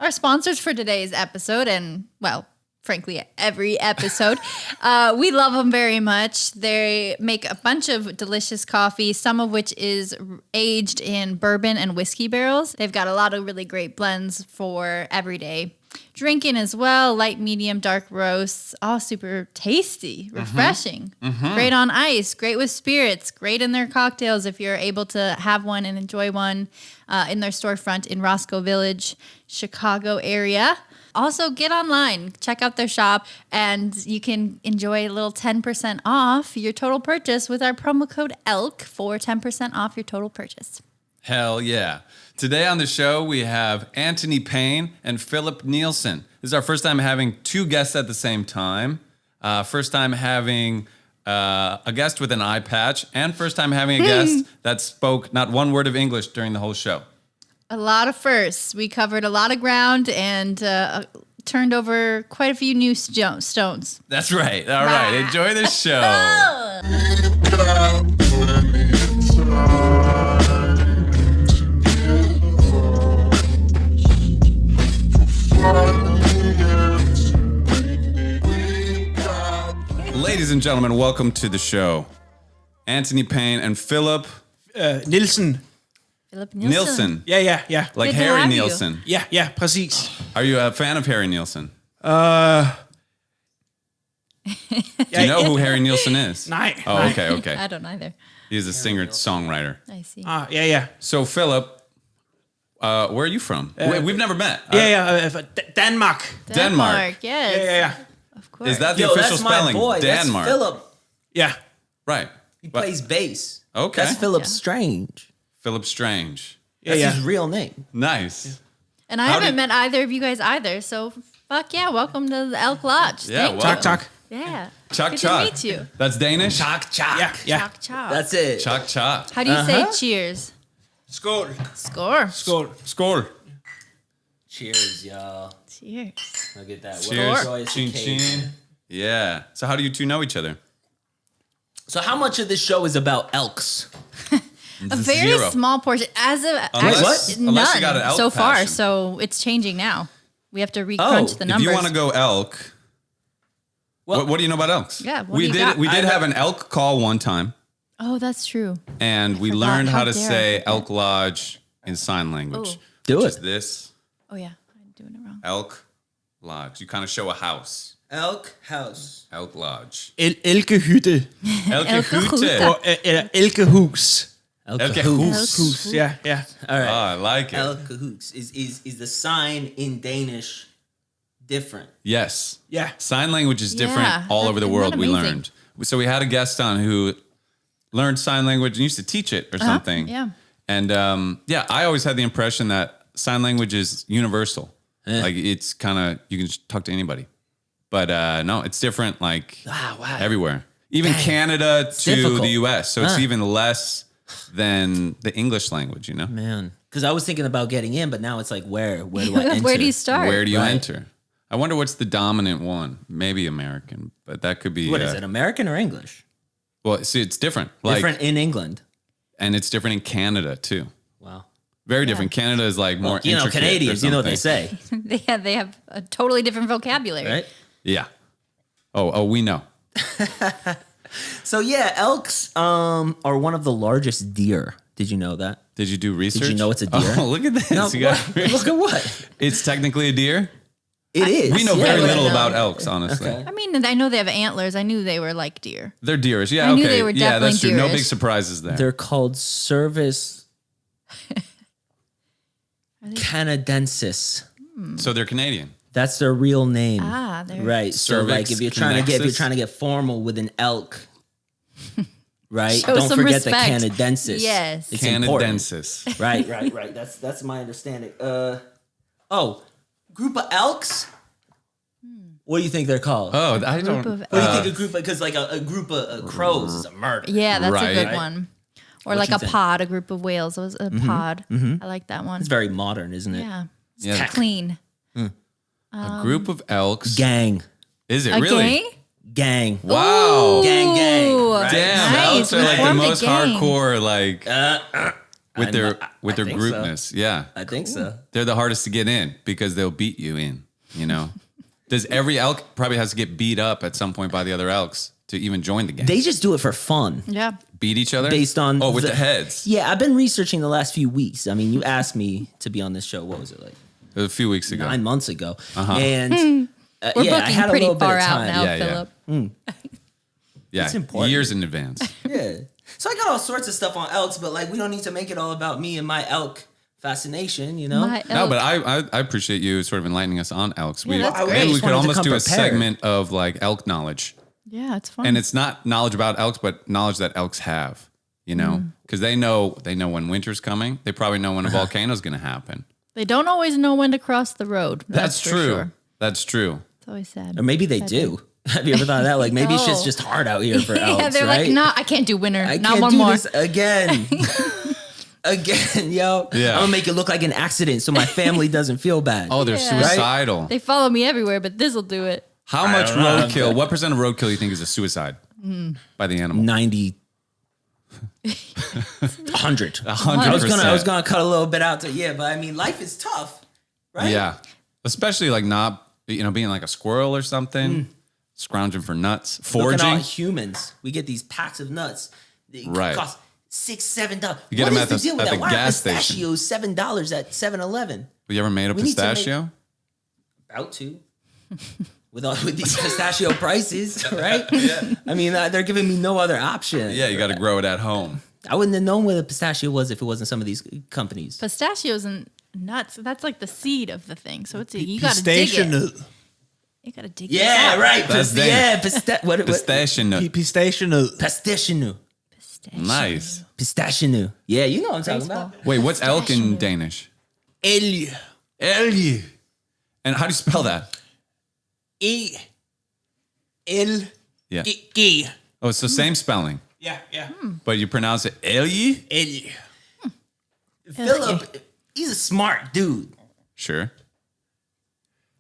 our sponsors for today's episode and, well, frankly, every episode. We love them very much. They make a bunch of delicious coffee, some of which is aged in bourbon and whiskey barrels. They've got a lot of really great blends for everyday drinking as well. Light, medium, dark roasts, all super tasty, refreshing, great on ice, great with spirits, great in their cocktails if you're able to have one and enjoy one in their storefront in Roscoe Village, Chicago area. Also, get online, check out their shop, and you can enjoy a little 10% off your total purchase with our promo code ELK for 10% off your total purchase. Hell yeah. Today on the show, we have Antony Payne and Phillip Nielsen. This is our first time having two guests at the same time. First time having a guest with an eye patch, and first time having a guest that spoke not one word of English during the whole show. A lot of firsts. We covered a lot of ground and turned over quite a few new stones. That's right. All right. Enjoy the show. Ladies and gentlemen, welcome to the show. Antony Payne and Phillip Nielsen. Phillip Nielsen. Ja. Like Good to Harry have you. Nielsen. Ja, præcis. Are you a fan of Harry Nielsen? Ja, Do you know who Harry Nielsen is? Nej. Oh, nej. okay. I don't either. He's a singer-songwriter. I see. Ja. So, Phillip, where are you from? We've never met. Ja, Danmark. Denmark. Yes. Ja. Of course. Is that the Yo, official that's my spelling? boy. Denmark. That's Phillip. Ja. Right. He plays bass. Okay. That's Phillip Yeah. Strange. Phillip Strange. That's Ja. his real name. Nice. And I How haven't did- met either of you guys either, so fuck yeah, welcome to the Elk Lodge. Yeah, Thank well- you. Tak. Yeah. Chok Good chok. to meet you. That's Danish? Chok chok. Ja. Chok chok. That's it. Chok chok. How do you say cheers? Skål. Score. Skål. Skål. Cheers, y'all. Cheers. Look at that. What a Cheers. joyous Chin occasion. chin. Yeah. So how do you two know each other? So how much of this show is about elks? A very Zero. small portion. As of Unless- actually, unless none you got an elk so far, passion. so it's changing now. We have to recrunch the If numbers. you want to go elk, Well, what do you know about elks? Yeah, what we do you did. got? We did have an elk call one time, Oh, that's true. and we forgot. learned how How to dare I say forget. Elk Lodge in sign language. Oh. Do which it. is this Oh yeah, I'm doing it wrong. Elk Lodge. You kind of show a house. Elk house. Elk Lodge. Elkehytte. Elkehytte. Eller elkehus. Elkehus. Hus. Ja. All right. Oh, I like it. Elk cahoots. Is the sign in Danish different? Yes. Ja. Sign language is different Yeah, all that- over the isn't world, that we amazing? learned. So we had a guest on who learned sign language and used to teach it or something. yeah. And I always had the impression that sign language is universal. Like it's kind of, you can just talk to anybody. But no, it's different like Wow. everywhere. Even Canada to difficult. the US. So it's even less than the English language, you know? Man. Because I was thinking about getting in, but now it's like, where do I enter? Where do you start? Where do you Right. enter? I wonder what's the dominant one. Maybe American, but that could be. What is it, American or English? Well, see, it's different. Like, Different in England. and it's different in Canada too. Wow. Very different. Canada is like more. You know, intricate or Canadians, you know what they something. say, they have a totally different vocabulary. right? Yeah. Oh, we know. So yeah, elks are one of the largest deer. Did you know that? Did you do research? Did you know it's a deer? Oh, look at this. No, You got- look at what? it's technically a deer. It is. We know Yeah, very but- little no. about elks, honestly. Okay. I mean, I know they have antlers. I knew they were like deer. They're deers. Yeah, I okay. knew they were yeah, that's true. definitely No big deerish. surprises there. They're called Cervus canadensis. So they're Canadian. That's their real name. Ah, they're Right. So Cervix like if you're trying connexus. to get formal with an elk, right? Show Don't some forget respect. the canadensis. Yes. It's important. Canadensis. Right. That's my understanding. Group of elks. What do you think they're called? Oh, I Group don't. of What do you think a group? Because like a group of crows is a murder. Yeah, that's Right. a good Right. one. Or What like you a think? pod, a group of whales. It was a pod. I like that one. It's very modern, isn't it? Yeah. Yeah, tech. Clean. a group of elks. Gang, Is it A really? gang. Wow. Gang. Ooh, Right? Damn, Nice. elks are We like the formed a most gang. hardcore. Like, with their I think groupness. Yeah, I think so. they're the hardest to get in because they'll beat you in. You know, does every elk probably has to get beat up at some point by the other elks to even join the gang? They just do it for fun. Yeah. Beat each other Based on with the heads. Yeah, I've been researching the last few weeks. I mean, you asked me to be on this show. What was it like? It was a few weeks ago. 9 months ago, and We're yeah, I booking had a pretty little bit far of out time. now, Yeah, yeah. Philip. Yeah, It's important. years in advance. Yeah. So I got all sorts of stuff on elks, but like we don't need to make it all about me and my elk fascination, you know? My No, elk. but I appreciate you sort of enlightening us on elks. Yeah, that's great. Maybe we Just could wanted to almost come do a prepared. segment of like elk knowledge. Yeah, it's fun. And it's not knowledge about elks, but knowledge that elks have, you know? Because they know when winter's coming. They probably know when a volcano's going to happen. They don't always know when to cross the road. That's for true. Sure. That's true. It's always sad. Or maybe they do. Have you ever thought of that? Like maybe No. shit's just hard out here for elks, Yeah, they're right? like, no, I can't do winter. I Not can't one do more. this again. Again, yo. Yeah. I'm gonna make it look like an accident so my family doesn't feel bad. Oh, they're Yeah. suicidal. They follow me everywhere, but this'll do it. How much don't know. roadkill? What percent of roadkill you think is a suicide by the animal? 90 100. 100%. I was gonna cut a little bit out to but I mean life is tough, right? Yeah, especially like not being like a squirrel or something, scrounging for nuts, Look at all foraging. humans. We get these packs of nuts. They Right. cost $6-7. You get What them is at the the- deal with at that? the Why gas are station. pistachios $7 at 7-Eleven? You ever made a We need to make- pistachio? About to. With these pistachio prices, right? I mean, they're giving me no other option. Yeah, you got to grow it at home. I wouldn't have known what a pistachio was if it wasn't some of these companies. Pistachios and nuts. That's like the seed of the thing. So it's you got to dig Pistachio it. nut. You got to dig Yeah, it out. right. That's What? Pistachio nut. Pistachio nut. Pistachio. Pistachio. Nice. Pistachio. Yeah, you know what I'm talking Baseball. about. Wait, what's elk in Pistachio. Danish? Elg. Elg. And how do you spell that? E-L-G. Yeah. Oh, it's the same spelling, Yeah. but you pronounce it elg? Elg. Philip, he's a smart dude. Sure.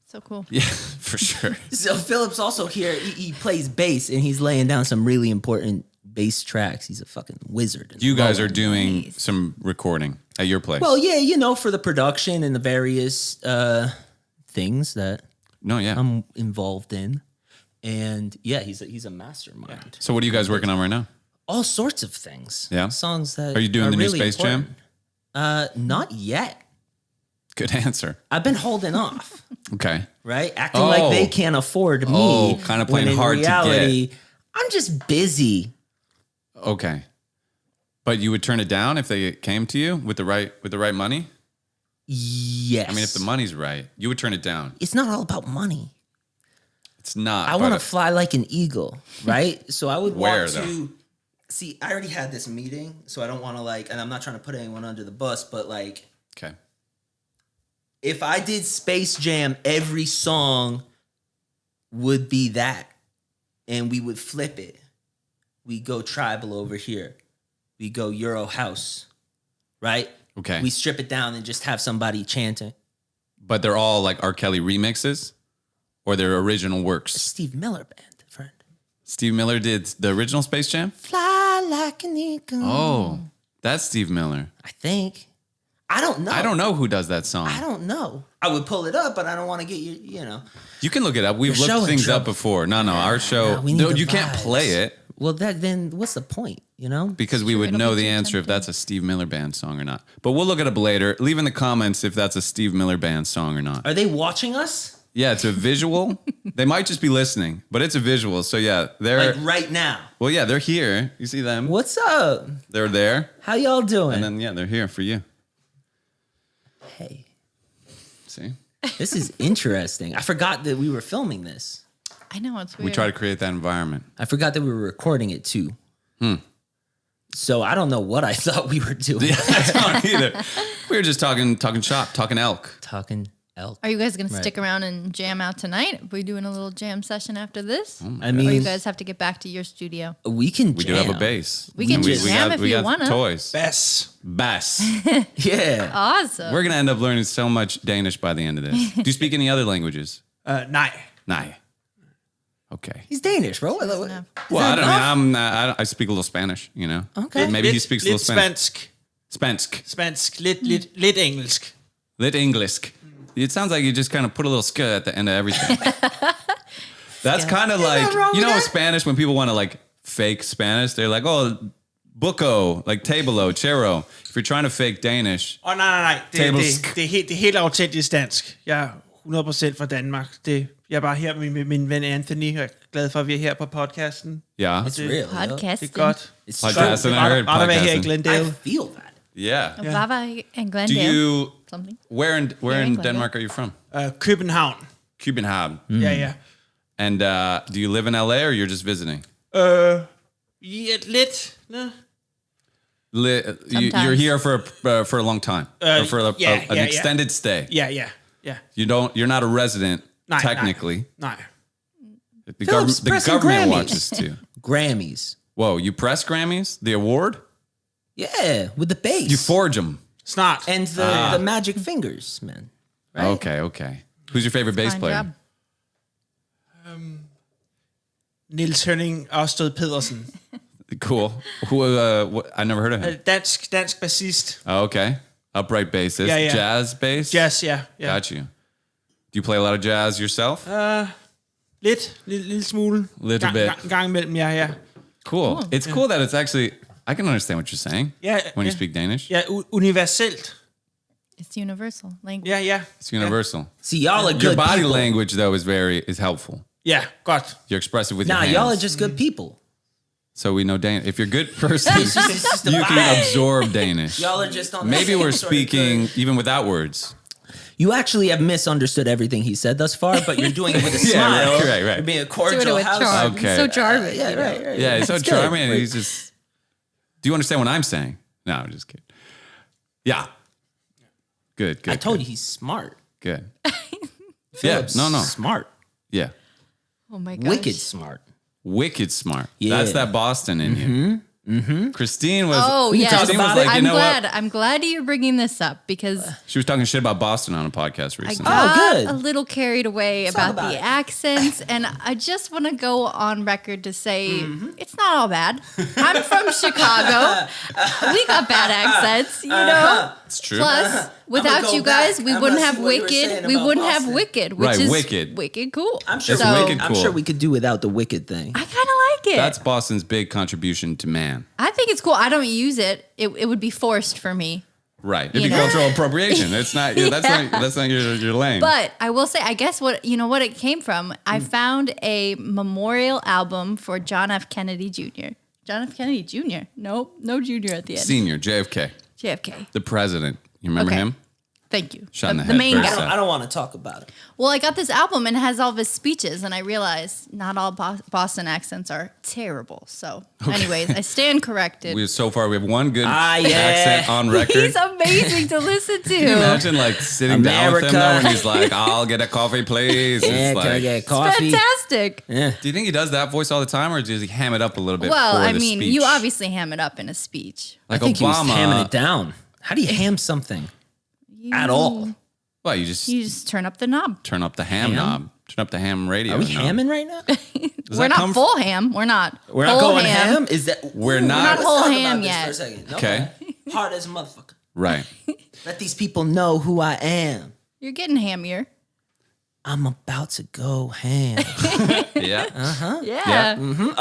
So cool. Yeah, for sure. So Philip's also here. He plays bass and he's laying down some really important bass tracks. He's a fucking wizard. You guys are doing some recording at your place. Well, yeah, for the production and the various things that No, yeah. I'm involved in. And yeah, he's a mastermind. So what are you guys working on right now? All sorts of things. Yeah? Songs that Are you doing the new really Space Jam? important. Not yet. Good answer. I've been holding off, Okay. right? Acting Oh. like they can't afford me. Oh, kinda playing when in hard to reality, I'm just busy. Okay. But you would turn it down if they came to you with the right money? Yes. I mean, if the money's right, you would turn it down. It's not all about money. It's not. I want to fly like an eagle, right? So I would Where, want to see. I already had this meeting, so I don't want to and I'm not trying to put anyone under the bus, but like, Okay. if I did Space Jam, every song would be that, and we would flip it. We go tribal over here. We go Euro house, right? Okay. We strip it down and just have somebody chanting. But they're all like R. Kelly remixes or they're original works. Steve Miller band, friend. Steve Miller did the original Space Jam? Fly like an eagle. Oh, that's Steve Miller. I think. I don't know. I don't know who does that song. I don't know. I would pull it up, but I don't want to get you, You can look it up. We've Your show looked in things up trouble. before. No, our show. Nah, we need No, the you can't vibes. play it Well, then what's the point, because we would it'll know be the too answer if tempting. that's a Steve Miller Band song or not. But we'll look it up later. Leave in the comments if that's a Steve Miller Band song or not. Are they watching us? Yeah, it's a visual. They might just be listening, but it's a visual. So yeah, they're Like right now. well, yeah, they're here. You see them? What's up? They're there, How y'all doing? and then yeah, they're here for you. Hey, See, this is interesting. I forgot that we were filming this. I know it's weird. we try to create that environment. I forgot that we were recording it too. So I don't know what I thought we were doing. I don't either. We were just talking shop, talking elk. Talking elk. Are you guys going to Right. stick around and jam out tonight? Are we doing a little jam session after this? I Or mean, you guys have to get back to your studio? we can We jam. do have a bass. We can And jam if we you got wanna. toys. Bass. Bass. Yeah. Awesome. We're gonna end up learning so much Danish by the end of this. Do you speak any other languages? Nej. Nah. Okay. He's Danish, bro. enough. Well, I don't know. I speak a little Spanish, you know. Okay. Maybe he speaks a little Lidt Spanish. spansk. Spansk. Spansk. Lidt engelsk. Lit English. It sounds like you just kind of put a little sk at the end of everything. That's kind of like, you know, Spanish, when people want to like fake Spanish, they're like, oh, buco, like tablo, chero. If you're trying to fake Danish. Nej. Det er helt autentisk dansk. Jeg er 100% fra Danmark. Jeg er bare her med min ven Anthony. Jeg er glad for, at vi er her på podcasten. Yeah. It's real. Podcast. Det er godt. It's Podcasting, I heard Bare at være her i podcasting. Glendale. I feel that. Yeah. Baba and Do Glendale. you, Something. where in Glendale. Denmark are you from? København. Copenhagen. Ja. And do you live in LA or you're just visiting? Ja, lidt. Nå. You're here for a long time, or for an extended stay. Ja. You're not a resident technically. Nej. The Philip's the pressing government Grammys. watches too. Grammys. Whoa, you press Grammys, the award? Yeah, with the bass. You forge them. Snart. and the magic fingers, man. Right? Okay. Who's your favorite bass Fine player? job. Niels Hønning Ørsted Pedersen. Cool. Who? I never heard of him. Dansk bassist. Oh, okay. Upright bassist. Yeah. Jazz bass. Jazz, ja. Got you. Do you play a lot of jazz yourself? Lille smule. Little bit. Gang imellem, ja. Cool. It's cool that it's actually. I can understand what you're saying. Yeah, When you yeah. speak Danish. Ja, universelt. It's universal language. Ja. It's universal. See, y'all are good Your body people. language though is helpful. Ja, godt. You're expressive with your Nah, hands. y'all are just good people. So we know Danish. If you're a good person, It's just a you can vibe. absorb Danish. Y'all are just on the Maybe same we're sort of speaking good- even without words. You actually have misunderstood everything he said thus far, but you're doing it with a Yeah, smile. right. You're being a Doing cordial it with house. charm. Okay. So charming. Yeah, right. Yeah, he's so It's good. charming. And he's just. Do you understand what I'm saying? No, I'm just kidding. Yeah. Good. I told you he's smart. Good. Philip's No. Smart. Yeah. Oh my gosh. Wicked smart. Wicked smart. Yeah. That's that Boston in you. Christine was. Oh yeah, Christine was like, you know what? I'm glad you're bringing this up because She was talking shit about Boston on a podcast I recently. got good. a little carried away about about the it. accents, and I just want to go on record to say it's not all bad. I'm from Chicago. We got bad accents, you know. It's true. Plus, without go you guys, back. we I'm wouldn't gonna have see what you were saying Wicked. We about wouldn't have Boston. Wicked, which Right, is Wicked. cool. I'm sure. It's So- wicked I'm cool. sure we could do without the wicked thing. I kind of like it. That's Boston's big contribution to man. I think it's cool. I don't use it. It would be forced for me. Right. It'd You be know? cultural appropriation. It's not. That's not your lane. But I will say, I guess what it came from. I found a memorial album for John F. Kennedy Jr. John F. Kennedy Jr. Nope, no Jr. at the end. Senior JFK, JFK. the president. You remember Okay. him? Thank you. Shot in the the head main very guy. sad. I don't want to talk about it. Well, I got this album and it has all of his speeches, and I realized not all Boston accents are terrible. So, anyways, I stand corrected. We have one good Ah, yeah. accent on record. He's amazing to listen to. Can you imagine like sitting down with him America. though, when he's like, "I'll get a coffee, please." Yeah, It's can I like, get coffee? Fantastic. Yeah. do you think he does that voice all the time, or does he ham it up a little bit? Well, for I the mean, speech? you obviously ham it up in a speech. like I think he was Obama. hamming it down. How do you ham something at all? Well, you just You just turn up the knob. turn up the ham Ham? knob, turn up the ham radio. Are we knob. hamming right now? Does We're that come not full ham. We're not. We're not whole going ham. Is that We're Ooh, not let's whole talk ham about this yet. For a second. Okay. Hard as a motherfucker. Right. Let these people know who I am. You're getting hammier. I'm about to go ham. Yeah. Yeah.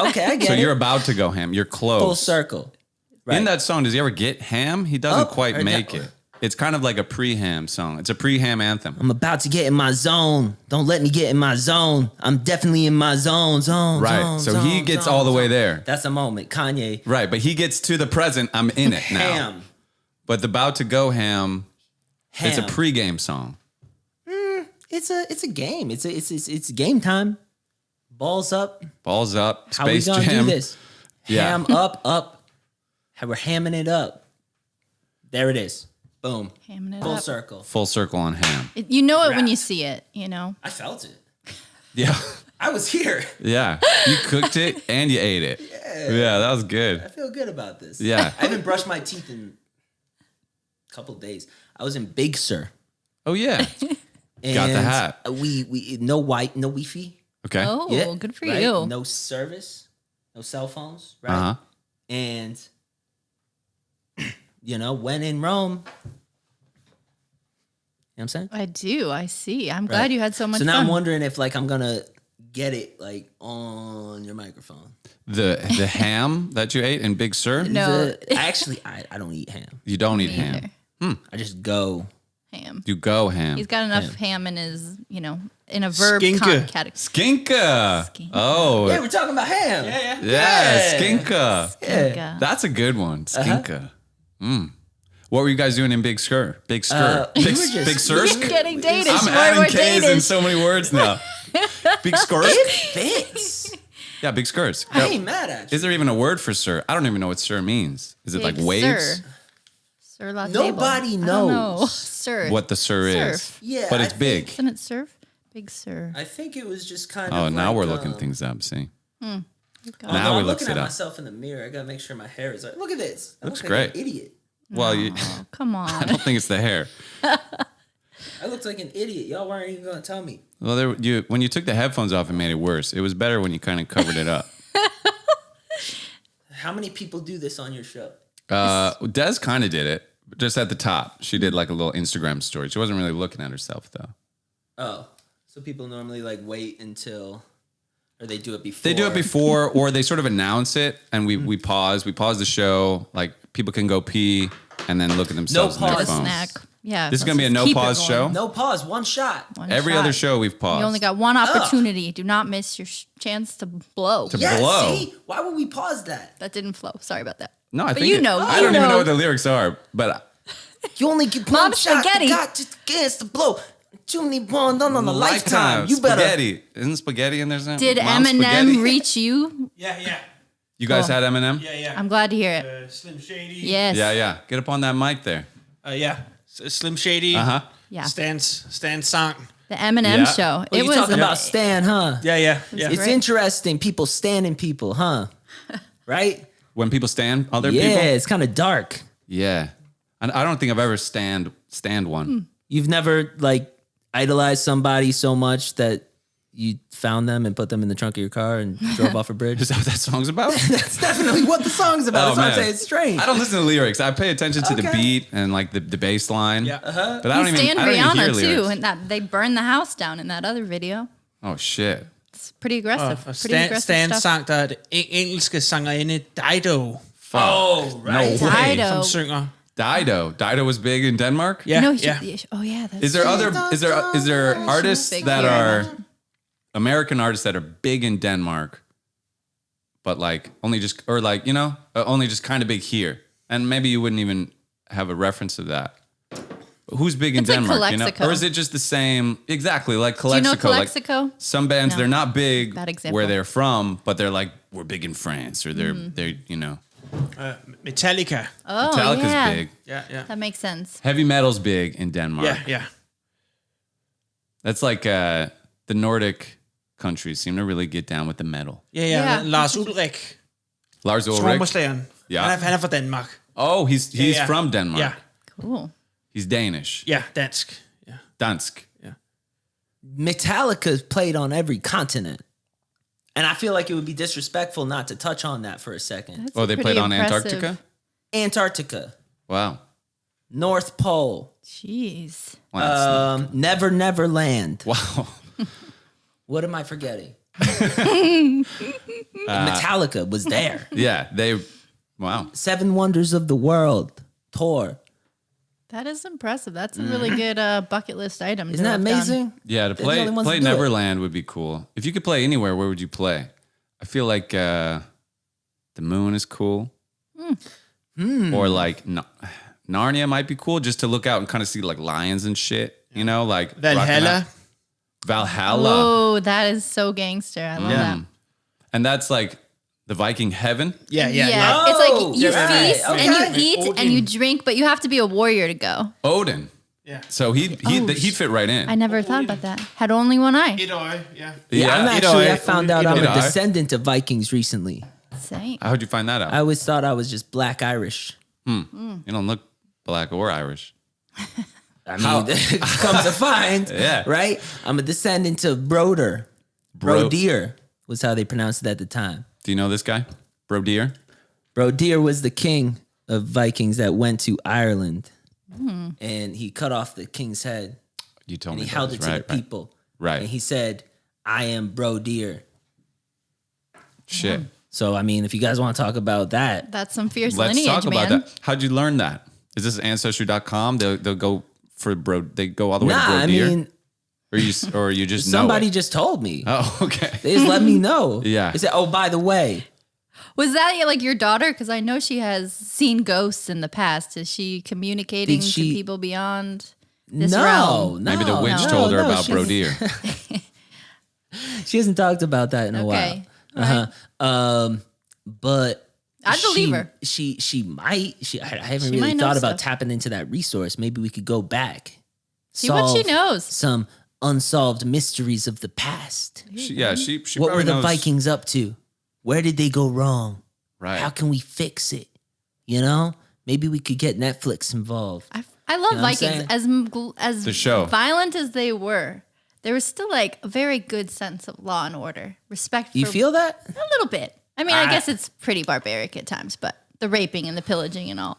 Okay, I get So it. you're about to go ham. You're close. Full circle. Right. In that song, does he ever get ham? He doesn't Up quite or make down? it. It's kind of like a pre-ham song. It's a pre-ham anthem. I'm about to get in my zone. Don't let me get in my zone. I'm definitely in my zone. Right. Zone, So he zone, gets zone, all the way zone. there. That's a moment. Kanye. Right. But he gets to the present. I'm in it now. Ham. But the about to go ham, it's a Ham. pre-game song. It's a game. It's game time. Balls up. Balls up. How Space we gonna Jam. do this? Yeah. Ham up. How we're hamming it up. There it is. Boom. Hamming it Full up. circle. Full circle on ham. You know it when Wrapped. you see it, you know? I felt it. Yeah. I was here. Yeah. You cooked it and you ate it. Yeah, that was I good. feel good about this. Yeah. I haven't brushed my teeth in a couple of days. I was in Big Sur. Oh, yeah. And Got the hat. We no white, no Wi-Fi. Okay. Oh, Yeah, good for right? you. No service, no cell phones, right? Uh-huh. And when in Rome. You know what I'm saying? I do. I see. I'm glad you had so much So now fun. I'm wondering if like I'm gonna get it like on your microphone. The ham that you ate in Big Sur? No. Actually, I don't eat ham. You don't eat ham. Either. I just go. Ham. You go ham. He's got enough ham in his, in a verb Skinka. category. Skinka. Oh, Yeah, we're talking about ham. yeah, skinka. Skinka. That's a good one. Skinka. What were you guys doing in Big Sur? Big Sur. we Big, were just- Big Sur? You're getting Danish. I'm More adding and more K's in Danish. so many words now. Big Skurs? It fits. Yeah, Big Skurs. I ain't mad at you. Is there even a word for Sir? I don't even know what Sir means. Is it like Big waves? Sir. Sir La Nobody Table. I don't know. knows Sir. What the Sir is. Surf. Yeah, But I it's big. Isn't it surf? Big Sir. I think it was just kind Oh, of. now like, we're looking things up. See? God. Now we I'm looks looking it at up. myself in the mirror. I gotta make sure my hair is. Look at this. I Looks look like great. an idiot. Well, Oh, come I on. don't think it's the hair. I looked like an idiot. Y'all weren't even gonna tell me. Well, when you took the headphones off, it made it worse. It was better when you kind of covered it up. How many people do this on your show? Des kind of did it, just at the top. She did like a little Instagram story. She wasn't really looking at herself, though. Oh, so people normally like wait until, or they do it before. They do it before, or they sort of announce it, and we pause. We pause the show. Like, people can go pee and then look at themselves in pause. their Get a phones. snack. Yeah. This is let's gonna be a just no keep it pause going. show? No pause. One shot. One Every shot. other show we've paused. You only got one opportunity. Do not miss your chance to blow. Yeah. blow. See, why would we pause that? That didn't flow. Sorry about that. No, I But think you it- know, I you don't even know. know what the lyrics are, but You only get Mom, one shot. spaghetti. You got to chance to blow. Too many ones on a lifetime. You better. spaghetti. Isn't spaghetti in there? Did Mom's spaghetti? Eminem reach you? Yeah. You guys Cool. had Eminem? Yeah. I'm glad to hear it. Slim Shady. Yes. Yeah. Get up on that mic there. Yeah. Slim Shady. Uh-huh. Yeah. Stan song. The Eminem Yeah. show. Oh, It you was talking about Stan, huh? Yeah. It's great. interesting. People standing people, huh? Right? When people stand other Yeah, people? it's kind of dark. Yeah. I don't think I've ever stand one. You've never like idolized somebody so much that you found them and put them in the trunk of your car and drove off a bridge. Is that what that song's about? That's definitely what the song's about. That's why I'm saying it's strange. I don't listen to lyrics. I pay attention to the Okay. beat and like the bass line. Yeah. But I don't You even, stand I don't even hear Rihanna too, lyrics. and that they burned the house down in that other video. Oh shit. It's pretty aggressive. Og Pretty aggressive Stan stuff. sang, der er det engelske sangerinde Dido, Fuck. Oh, right. No way. Dido. som synger. Dido was big in Denmark. Ja, No, ja. oh yeah. That's Is there true. other is there artists big that here. are American artists that are big in Denmark, but like only just only just kind of big here, and maybe you wouldn't even have a reference to that. But who's big in It's like Denmark? Calexico. Or is it just the same? Exactly, like Do you know Calexico. Calexico? Like some bands, No. they're not big Bad example. where they're from, but they're like we're big in France, or they're Metallica. Oh Metallica's yeah. big. Ja. That makes sense. Heavy metal's big in Denmark. Ja. That's like the Nordic countries seem to really get down with the metal. Ja. Lars Ulrik, Lars Ulrich. trommeslageren. Ja. Han er fra Danmark. Oh, he's Ja. from Denmark. Ja, Cool. He's Danish. ja, dansk. Ja. Dansk. Metallica's played on every continent. And I feel like it would be disrespectful not to touch on that for a second. That's Oh, they pretty played on impressive. Antarctica? Antarctica, Wow. North Pole, Jeez. Wow. That's Neverland. wow. What am I forgetting? Metallica was there. Yeah, wow. Seven Wonders of the World tour. That is impressive. That's a really good bucket list item. Isn't that amazing? Yeah, to They're the play only ones play to do it. Neverland would be cool. If you could play anywhere, where would you play? I feel like the moon is cool. Or like Narnia might be cool just to look out and kind of see like lions and shit, you know, like rocking Valhalla. out. Valhalla. Oh, that is so gangster. I love that. And that's like the Viking heaven. Ja. It's like you you're right. feast Okay. and you eat Odin. and you drink, but you have to be a warrior to go. Odin. Ja. So he'd fit right in. I never thought about that. Had only one eye. Et øje, ja. I found out I'm Did a I? descendant of Vikings recently. Same. How'd you find that out? I always thought I was just black Irish. You don't look black or Irish. I mean, come to find, Yeah. right? I'm a descendant of Broder. Brodeer was how they pronounced it at the time. Do you know this guy? Brodeer? Brodeer was the king of Vikings that went to Ireland, and he cut off the king's head. You told and me he held it to the people. Right. And he said, "I am bro deer." Shit. So I mean, if you guys want to talk about that, That's some fierce Let's lineage, talk about man. that. How'd you learn that? Is this Ancestry.com? They'll go for bro. They go all the way to nah, bro I deer, mean, or you just somebody know it? just told me. Oh, okay. They just let me know. Yeah. They said, "Oh, by the way." Was that like your daughter? Because I know she has seen ghosts in the past. Is she communicating to people beyond this realm? Maybe the witch told her about bro deer. She hasn't talked about that in a while. Right. But I believe her. She might. I haven't She really might know thought about stuff. tapping into that resource. Maybe we could go back. See what she knows. Some unsolved mysteries of the past. She What probably were the knows. Vikings up to? Where did they go wrong? Right. How can we fix it? You know, maybe we could get Netflix involved. I love You know what I'm Vikings. The show. Violent as they were, there was still like a very good sense of law and order, respect. You for feel that? a little bit. I mean, I guess it's pretty barbaric at times, but the raping and the pillaging and all.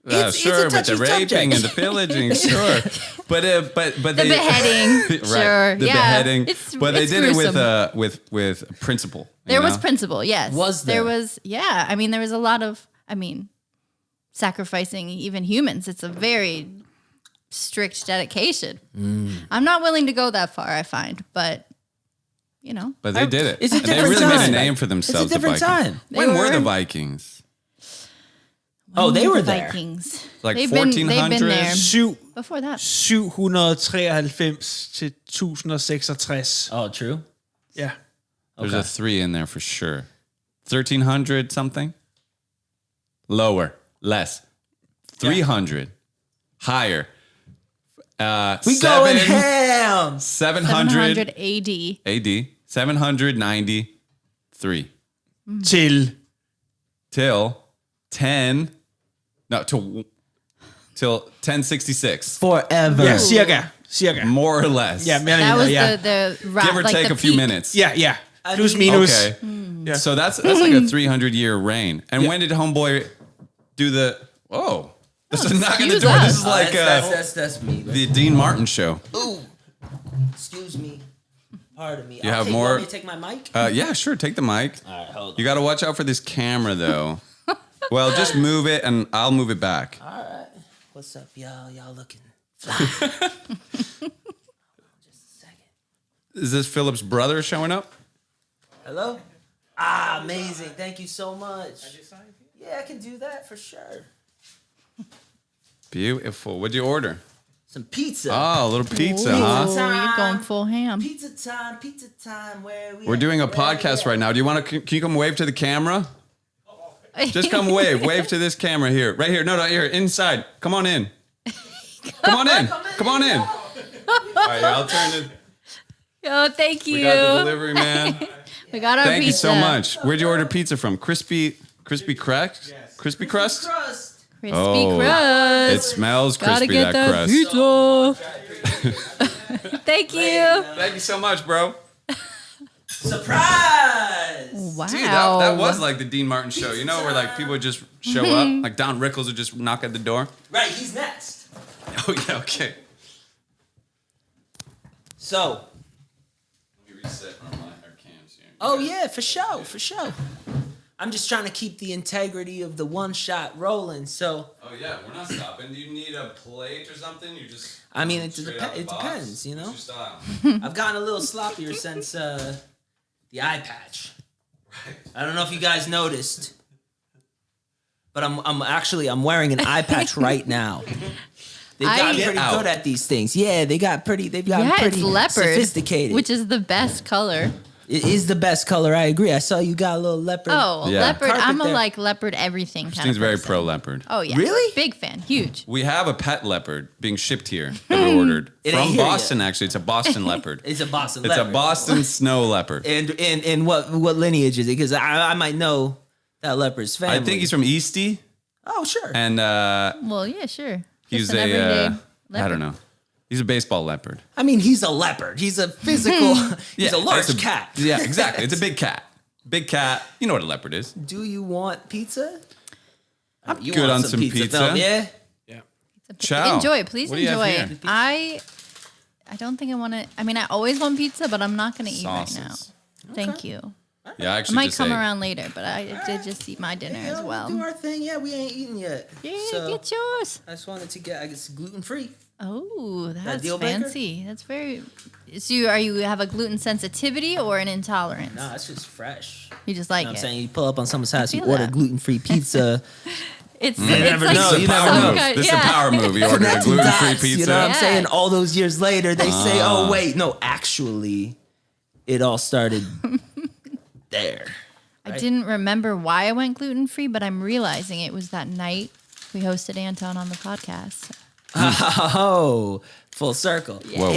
It's Sure, a with the touchy raping subject. and the pillaging, sure. But The they, beheading, right, sure, the yeah. beheading. But they it's did gruesome. it with principle. you There was know? principle, yes. Was there there? was, yeah. I mean, there was a lot of, sacrificing even humans. It's a very strict dedication. I'm not willing to go that far, I find, but you know. But they did it. It's a They different really made time. a name for themselves. It's a different the Vikings. time. When They were the were- Vikings? Oh, they The were there. Vikings. Like They've been there 1400s? before that. 793 til 1066. Oh, true. Ja. There's a 3 in there for sure. 1300 something? Lower. Less. 300. Higher. We going ham. 700 700 AD. AD. 793. Til Till 10. No, till 1066. Forever. ja, cirka. More or less. Ja, mere eller That was mindre, ja. the Give or like take the a few peak. minutes. Ja. Plus minus. Okay. So that's like a 300-year reign. And when did Homeboy do the... Oh. This is knocking the excuse door. us. This is like that's me. the Dean Martin show. Ooh. Excuse me. Pardon me. You have more- You want me to take my mic? Yeah, sure. Take the mic. All right, hold on. You got to watch out for this camera, though. Well, just move it, and I'll move it back. All right. What's up, y'all? Y'all looking fly. Just a second. Is this Philip's brother showing up? Hello? Ah, amazing. Thank you so much. Yeah, I can do that for sure. Beautiful. What'd you order? Some pizza. Oh, a little pizza, Ooh, huh? you're going full ham. Pizza time. Where we We're at? doing a Where we podcast at? right now. Do you want to? Can you come wave to the camera? Just come wave. Wave to this camera here. Right here. No, here. Inside. Come on in. Come on in. Come on in. All right, I'll turn it. Oh, thank you. We got the delivery man. We got our Thank you pizza. so much. Where'd you order pizza from? Crispy crust? Crispy crust? Crust. Crispy Oh, crust. It smells Gotta crispy, get that that crust. pizza. Thank you. Thank you so much, bro. Surprise! Wow. Dude, that was like the Dean Martin show. You know, where like people would just show up, like Don Rickles would just knock at the door. Right, he's next. Oh yeah, okay. So, Let me reset our cams here. oh yeah, for sure. I'm just trying to keep the integrity of the one shot rolling. So, Oh yeah, we're not stopping. Do you need a plate or something? You just. I mean, it straight out the box? depends, you know? What's your style? I've gotten a little sloppier since the eye patch. I don't know if you guys noticed, but I'm wearing an eye patch right now. They've gotten pretty Out. good at these things. Yeah, they've gotten pretty Yeah, it's leopard, sophisticated. which is the best color. It is the best color. I agree. I saw you got a little leopard. Oh, Yeah. leopard. Carpet I'm a there. like leopard everything kind Christine's of very person. pro leopard. Oh yeah. Really? Big fan. Huge. We have a pet leopard being shipped here that we ordered It ain't from here Boston. Actually, it's a Boston leopard. It's a Boston It's a leopard. Boston snow leopard. And what lineage is it? Because I might know that leopard's family. I think he's from Eastie, Oh, sure. and Well, yeah, sure. he's Just an everyday I leopard. don't know. He's a baseball leopard. I mean, he's a leopard. He's a physical. He's a it's large cat. Yeah, exactly. It's a big cat. Big cat. You know what a leopard is. Do you want pizza? I'm You good want on some pizza. Phillip? Yeah. Ciao. Enjoy, please What do you have enjoy. here? I don't think I want to. I mean, I always want pizza, but I'm not going to eat right now. Sauces. Thank you. Yeah, I I actually might just come ate. around later, but I did just eat my dinner as well. We'll do our thing. Yeah, we ain't eaten yet. Yeah, So, get yours. I just wanted to get, I guess, gluten-free. Oh, that's deal breaker? fancy. That's very. So, you have a gluten sensitivity or an intolerance? No, it's just fresh. You just like You know what it. I'm saying? You pull up on someone's house, you feel order that. gluten-free pizza. It's never like know. This is You a never power know. move. This is a power move. You ordered a Connect gluten-free dots, pizza. You know what I'm Yeah. saying? All those years later, they say, oh, wait, no, actually, it all started there. I didn't remember why I went gluten free, but I'm realizing it was that night we hosted Anton on the podcast. Oh, full circle. Whoa.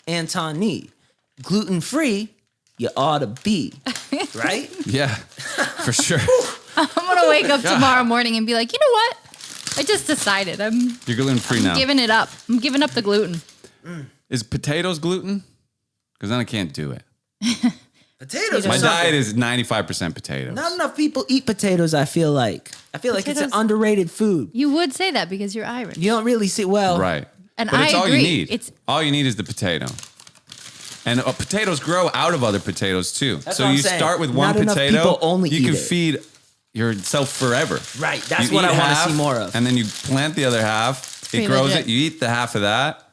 Antony, gluten-free, you ought to be, right? Yeah, for sure. I'm gonna wake up tomorrow morning and be like, you know what? I just decided You're gluten-free now. giving it up. I'm giving up the gluten. Is potatoes gluten? Because then I can't do it. Potatoes are My something. diet is 95% potatoes. Not enough people eat potatoes, I feel like. It's an Potatoes- underrated food. You would say that because you're Irish. You don't really see, well, Right. And But it's I all you agree. need. It's- all you need is the potato. And potatoes grow out of other potatoes too. That's so what I'm you saying. start with one Not enough potato, people only you eat can it. feed yourself forever. Right, that's You what eat I wanna half, see more of. And then you plant the other half. Pretty It grows legit. it. You eat the half of that.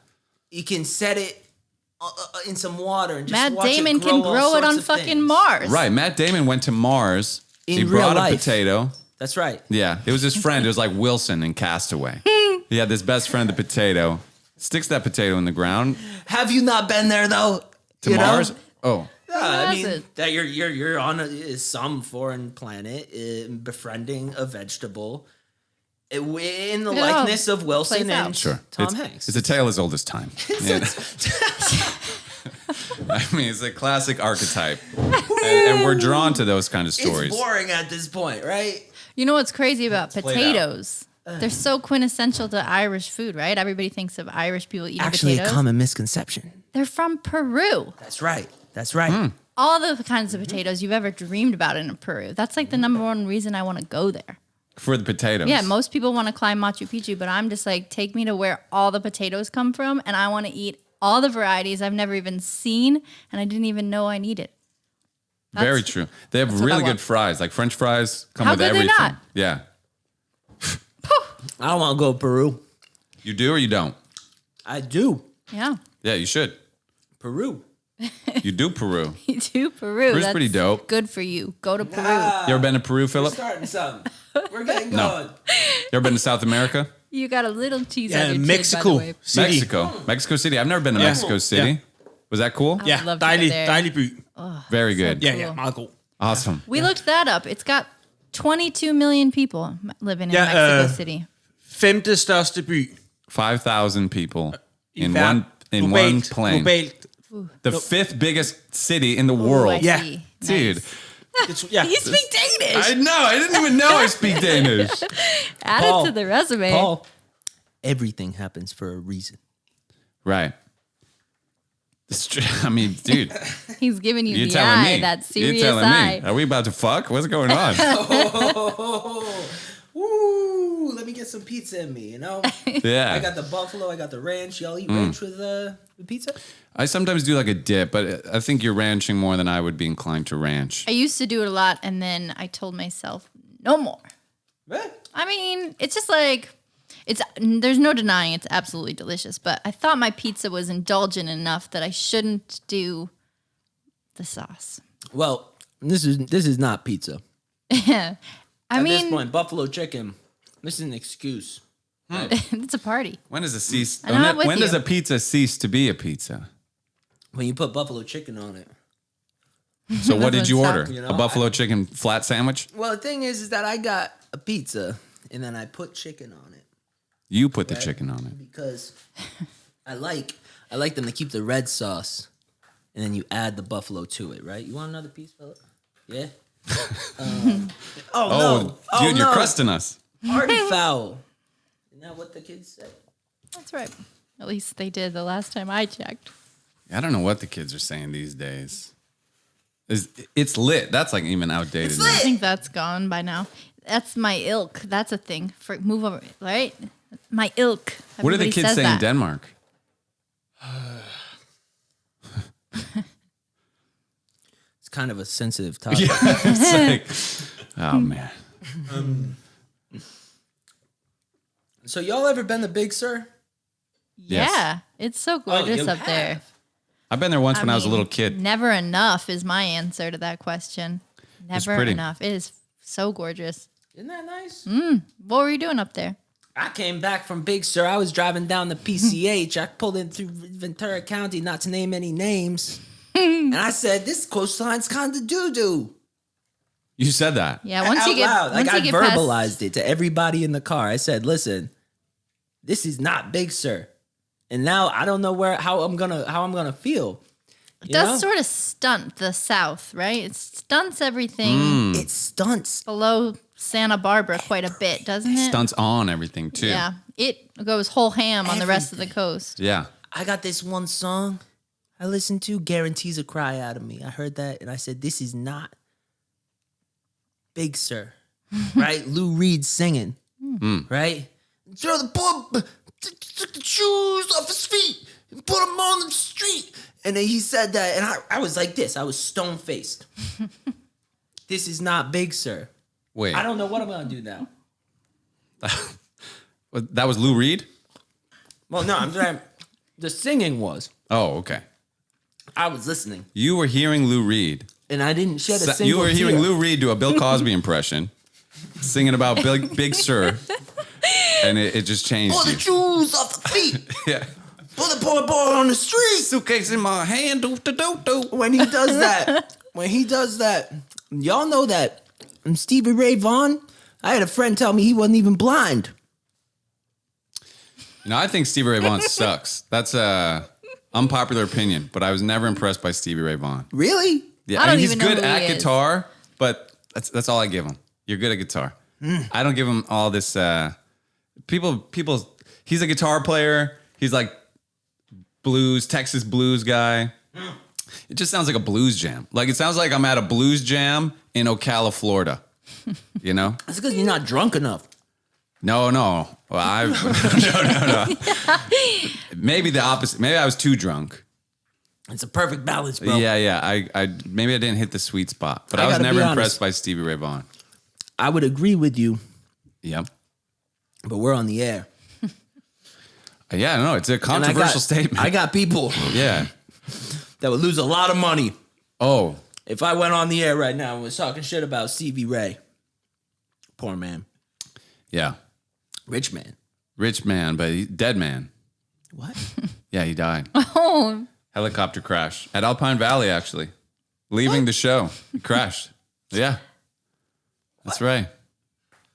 you can set it in some water and just Matt watch Damon it grow can all grow it sorts on of fucking things. Mars. Right. Matt Damon went to Mars. In he real brought a life. potato. That's right. Yeah, it was his friend. It was like Wilson in Castaway. He had this best friend, the potato. Sticks that potato in the ground Have you not been there though? to Mars. Oh, Yeah, I has mean it? that you're on some foreign planet befriending a vegetable in the Yeah, likeness of Wilson plays out. and sure. Tom it's, Hanks. It's a tale as old as time. Yeah. I mean, it's a classic archetype, and we're drawn to those kind of stories. It's boring at this point, right? You know what's crazy about played out. potatoes? They're so quintessential to Irish food, right? Everybody thinks of Irish people eating Actually, potatoes. a common misconception. They're from Peru. That's right. That's right. All the kinds of potatoes you've ever dreamed about in Peru. That's like the number one reason I want to go there. For the potatoes. Yeah, most people want to climb Machu Picchu, but I'm just like, take me to where all the potatoes come from, and I want to eat all the varieties I've never even seen, and I didn't even know I needed. Very true. They have what I really want. good fries. Like French fries come How with good they're everything. not. Yeah. I don't want to go to Peru. You do or you don't? I do. Yeah, Yeah, you should. Peru. You do Peru. you do Peru. Peru's That's pretty dope. Good for you. Go to Peru. You ever been to Peru, Philip? Starting something. We're getting No. going. You ever been to South America? You got a little cheese on Yeah, your chin, by Mexico the way. City. Mexico. Mexico City. I've never been to Yeah. Mexico City. Yeah. Was that cool? Ja, love to go dejlig, there. dejlig by. Very good. Ja, ja, meget god. Awesome. We looked that up. It's got 22 million people living in Yeah, Mexico City. Femte største by 5,000 people in verden. one plane. Globalt. The fifth biggest city in the world. Yeah. Nice. Dude. Ja. You speak Danish. I know. I didn't even know I speak Danish. Add Paul, it to the resume. Paul, everything happens for a reason. Right. It's true. I mean, dude, He's giving you you're the telling eye, me. that You're serious telling eye. me. Are we about to fuck? What's going on? Woo! Let me get some pizza in me, you know? Yeah. I got the buffalo, I got the ranch. Y'all eat ranch with pizza? I sometimes do like a dip, but I think you're ranching more than I would be inclined to ranch. I used to do it a lot, and then I told myself, no more. Right. I mean, it's just like, there's no denying it's absolutely delicious, but I thought my pizza was indulgent enough that I shouldn't do the sauce. Well, this is not pizza. I At mean, this point, buffalo chicken, this is an excuse. it's a party. When does a cease? I'm not with When does you. a pizza cease to be a pizza? When you put buffalo chicken on it. So what did you Stop, order? you know, A buffalo chicken flat sandwich? Well, the thing is that I got a pizza and then I put chicken on it You put the chicken on it. because I like them to keep the red sauce and then you add the buffalo to it, right? You want another piece, Phillip? Yeah? Oh, dude, you're crusting us. Party foul. Isn't that what the kids say? That's right. At least they did the last time I checked. I don't know what the kids are saying these days. It's lit. That's like even outdated. It's now. lit. I think that's gone by now. That's my ilk. That's a thing. Move over, right? My ilk. What do the Everybody kids says say in that. Denmark? It's kind of a sensitive topic. Yeah, it's like, oh man. So y'all ever been to Big Sur? Yeah, Yes. it's so gorgeous you up there. have. I've been there once when I was a mean, little kid. Never enough is my answer to that question. Never pretty. enough. It is so gorgeous. Isn't that nice? What were you doing up there? I came back from Big Sur. I was driving down the PCH. I pulled in through Ventura County, not to name any names. And I said, this coastline's kind of doo-doo. You said that. Yeah, once Out you get loud. once Like I you get verbalized past, it to everybody in the car. I said, listen, this is not Big Sur. And now I don't know how I'm gonna feel. it does sort of stunt the South, right? It stunts everything It stunts. below Santa Barbara quite a bit, doesn't it? Stunts on everything too. Yeah, it goes whole ham on the rest of the coast. Yeah. I got this one song I listened to, guarantees a cry out of me. I heard that and I said, this is not Big Sur. Right? Lou Reed singing. Right? Throw the took the shoes off his feet and put them on the street. And then he said that, and I was like this. I was stone-faced. This is not Big Sur. Wait. I don't know what I'm going to do now. That was Lou Reed? Well, no, I'm saying the singing was. Oh, okay. I was listening, You were hearing Lou Reed. and I didn't shed a You single were hearing tear. Lou Reed do a Bill Cosby impression, singing about Big Sur, and it just changed Pull the you. shoes off the feet. Yeah. Put the poor boy on the street. Suitcase in my hand, do. When he does that, y'all know that Stevie Ray Vaughan, I had a friend tell me he wasn't even blind. You know, I think Stevie Ray Vaughan sucks. That's a unpopular opinion, but I was never impressed by Stevie Ray Vaughan. Really? Yeah, I don't he's even know good who he at is. guitar, but that's all I give him. You're good at guitar. I don't give him all this. People. He's a guitar player. He's like Texas blues guy. It just sounds like a blues jam. Like it sounds like I'm at a blues jam in Ocala, Florida. You know? That's because you're not drunk enough. No. Well, no. Maybe the opposite. Maybe I was too drunk. It's a perfect balance, bro. Yeah. I maybe I didn't hit the sweet spot, but I I was gotta never be impressed honest. by Stevie Ray Vaughan. I would agree with you, Yep. but we're on the air. Yeah, no, it's a And controversial statement. I got people Yeah. that would lose a lot of money Oh, if I went on the air right now and was talking shit about Stevie Ray. Poor man. yeah. Rich man. Rich man, but dead man. What? Yeah, he died. Oh, Helicopter crash at Alpine Valley, actually. Leaving the show. He crashed. Yeah. That's right.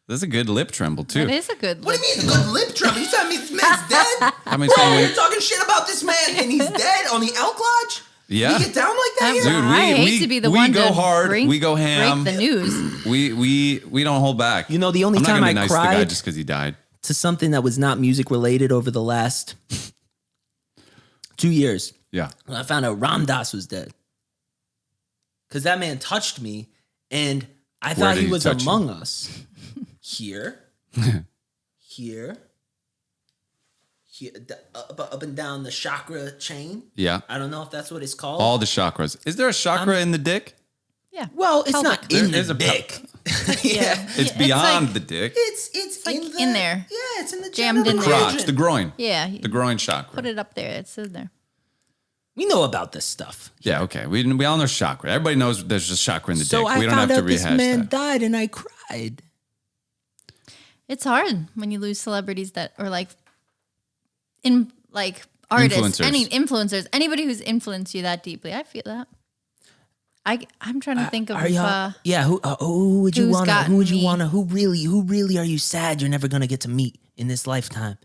That's a good lip tremble, too. it is a good. What do you mean good lip tremble? You telling me this man's dead? I mean, Bro, saying you're talking shit about this man and he's dead on the Elk Lodge? Yeah. You get down like that here? Dude, I hate to be the we one go to hard, we go ham. break the news. we don't hold back. You know, the only I'm not time gonna I be nice to the guy cried just because he died. to something that was not music related over the last 2 years, Yeah. when I found out Ram Dass was dead. Because that man touched me, and I thought did he he was touch you? among us. Here, here, up and down the chakra chain. Yeah. I don't know if that's what it's called. All the chakras. Is there a chakra in the dick? Yeah. well, it's Pelvic. not in There is the a dick. Yeah. It's Yeah, beyond like- the dick. It's like in, the, in there. Yeah, it's in the Jammed in genital there. Crotch, region. the groin. Yeah. The groin chakra. Put it up there. It's in there. We know about this stuff. Yeah, okay. We all know chakra. Everybody knows there's just chakra in the So dick. I We don't have found to out this rehash man that. died, and I cried. It's hard when you lose celebrities that are like artists, Influencers. any influencers, anybody who's influenced you that deeply. I feel that. I'm trying to think of Are y'all? Yeah. Who would you who's want? Who gotten would you me? want? Who really are you sad you're never gonna get to meet in this lifetime?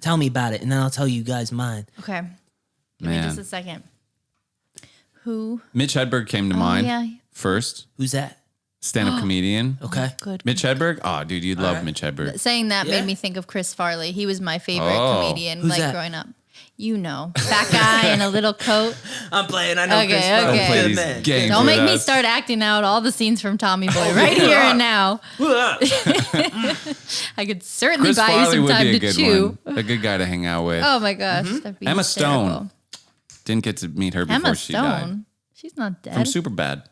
Tell me about it, and then I'll tell you guys mine. okay. Give me Man. just a second. Who? Mitch Hedberg came to mind yeah. first. Who's that? Stand-up comedian. Okay. Good. Mitch Hedberg? Oh, dude, you'd love right. Mitch Hedberg. Saying that Yeah. made me think of Chris Farley. He was my favorite Oh. comedian Who's like that? growing up. You know, fat guy in a little coat. I'm playing. I know Okay, Chris. okay. Don't play Good these man. games. Don't with make me us. start acting out all the scenes from Tommy Boy right here and now. I could certainly Chris buy you Farley some would time be a to good chew. one. A good guy to hang out with. Oh my gosh, that'd be Emma hysterical. Stone. Didn't get to meet her before Emma she died. Stone. She's not dead. From Superbad.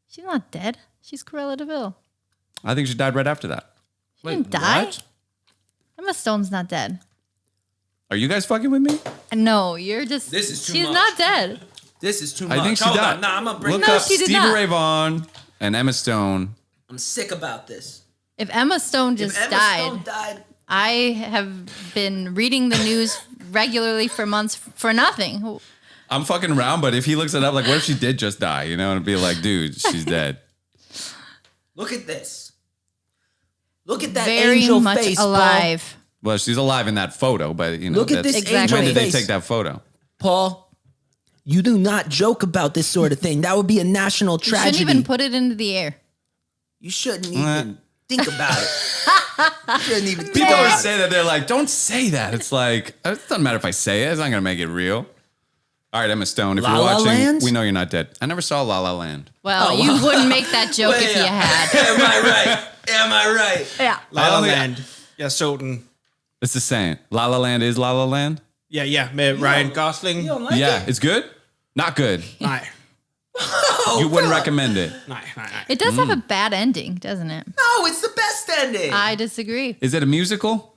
She's not dead. She's Cruella de Vil. I think she died right after that. She didn't die. what? Emma Stone's not dead. Are you guys fucking with me? No, you're just. This is too She's much. not dead. This is too much. I think she Hold died. on. Nah, I'm gonna bring. Look No, up she did Stevie not. Ray Vaughan and Emma Stone. I'm sick about this. If Emma Stone just If Emma died, Stone died, I have been reading the news regularly for months for nothing. I'm fucking around, but if he looks it up, like, what if she did just die? You know, and it'd be like, dude, she's dead. look at this. Look at that Very angel much face, Paul. alive. Well, she's alive in that photo, but you know, Look at this Exactly. angel when did they face, take that photo? Paul. You do not joke about this sort of thing. That would be a national You shouldn't tragedy. even put it into the air. You shouldn't even think about it. You shouldn't even think People always about say that. They're like, don't say that. It's like, it doesn't matter if I say it. It's not going to make it real. All right, Emma Stone, if La you're La watching, Land? we know you're not dead. I never saw La La Land. Well, Oh, you wow. wouldn't make that joke if you had. Am I right? Am I right? Yeah. La La only- Land. Jeg så den. It's the same. La La Land is La La Land? Ja, med Ryan Gosling. You don't like Yeah, it? it's good? Not good. Nej, You wouldn't recommend it. nej. It does have a bad ending, doesn't it? No, it's the best ending. I disagree. Is it a musical?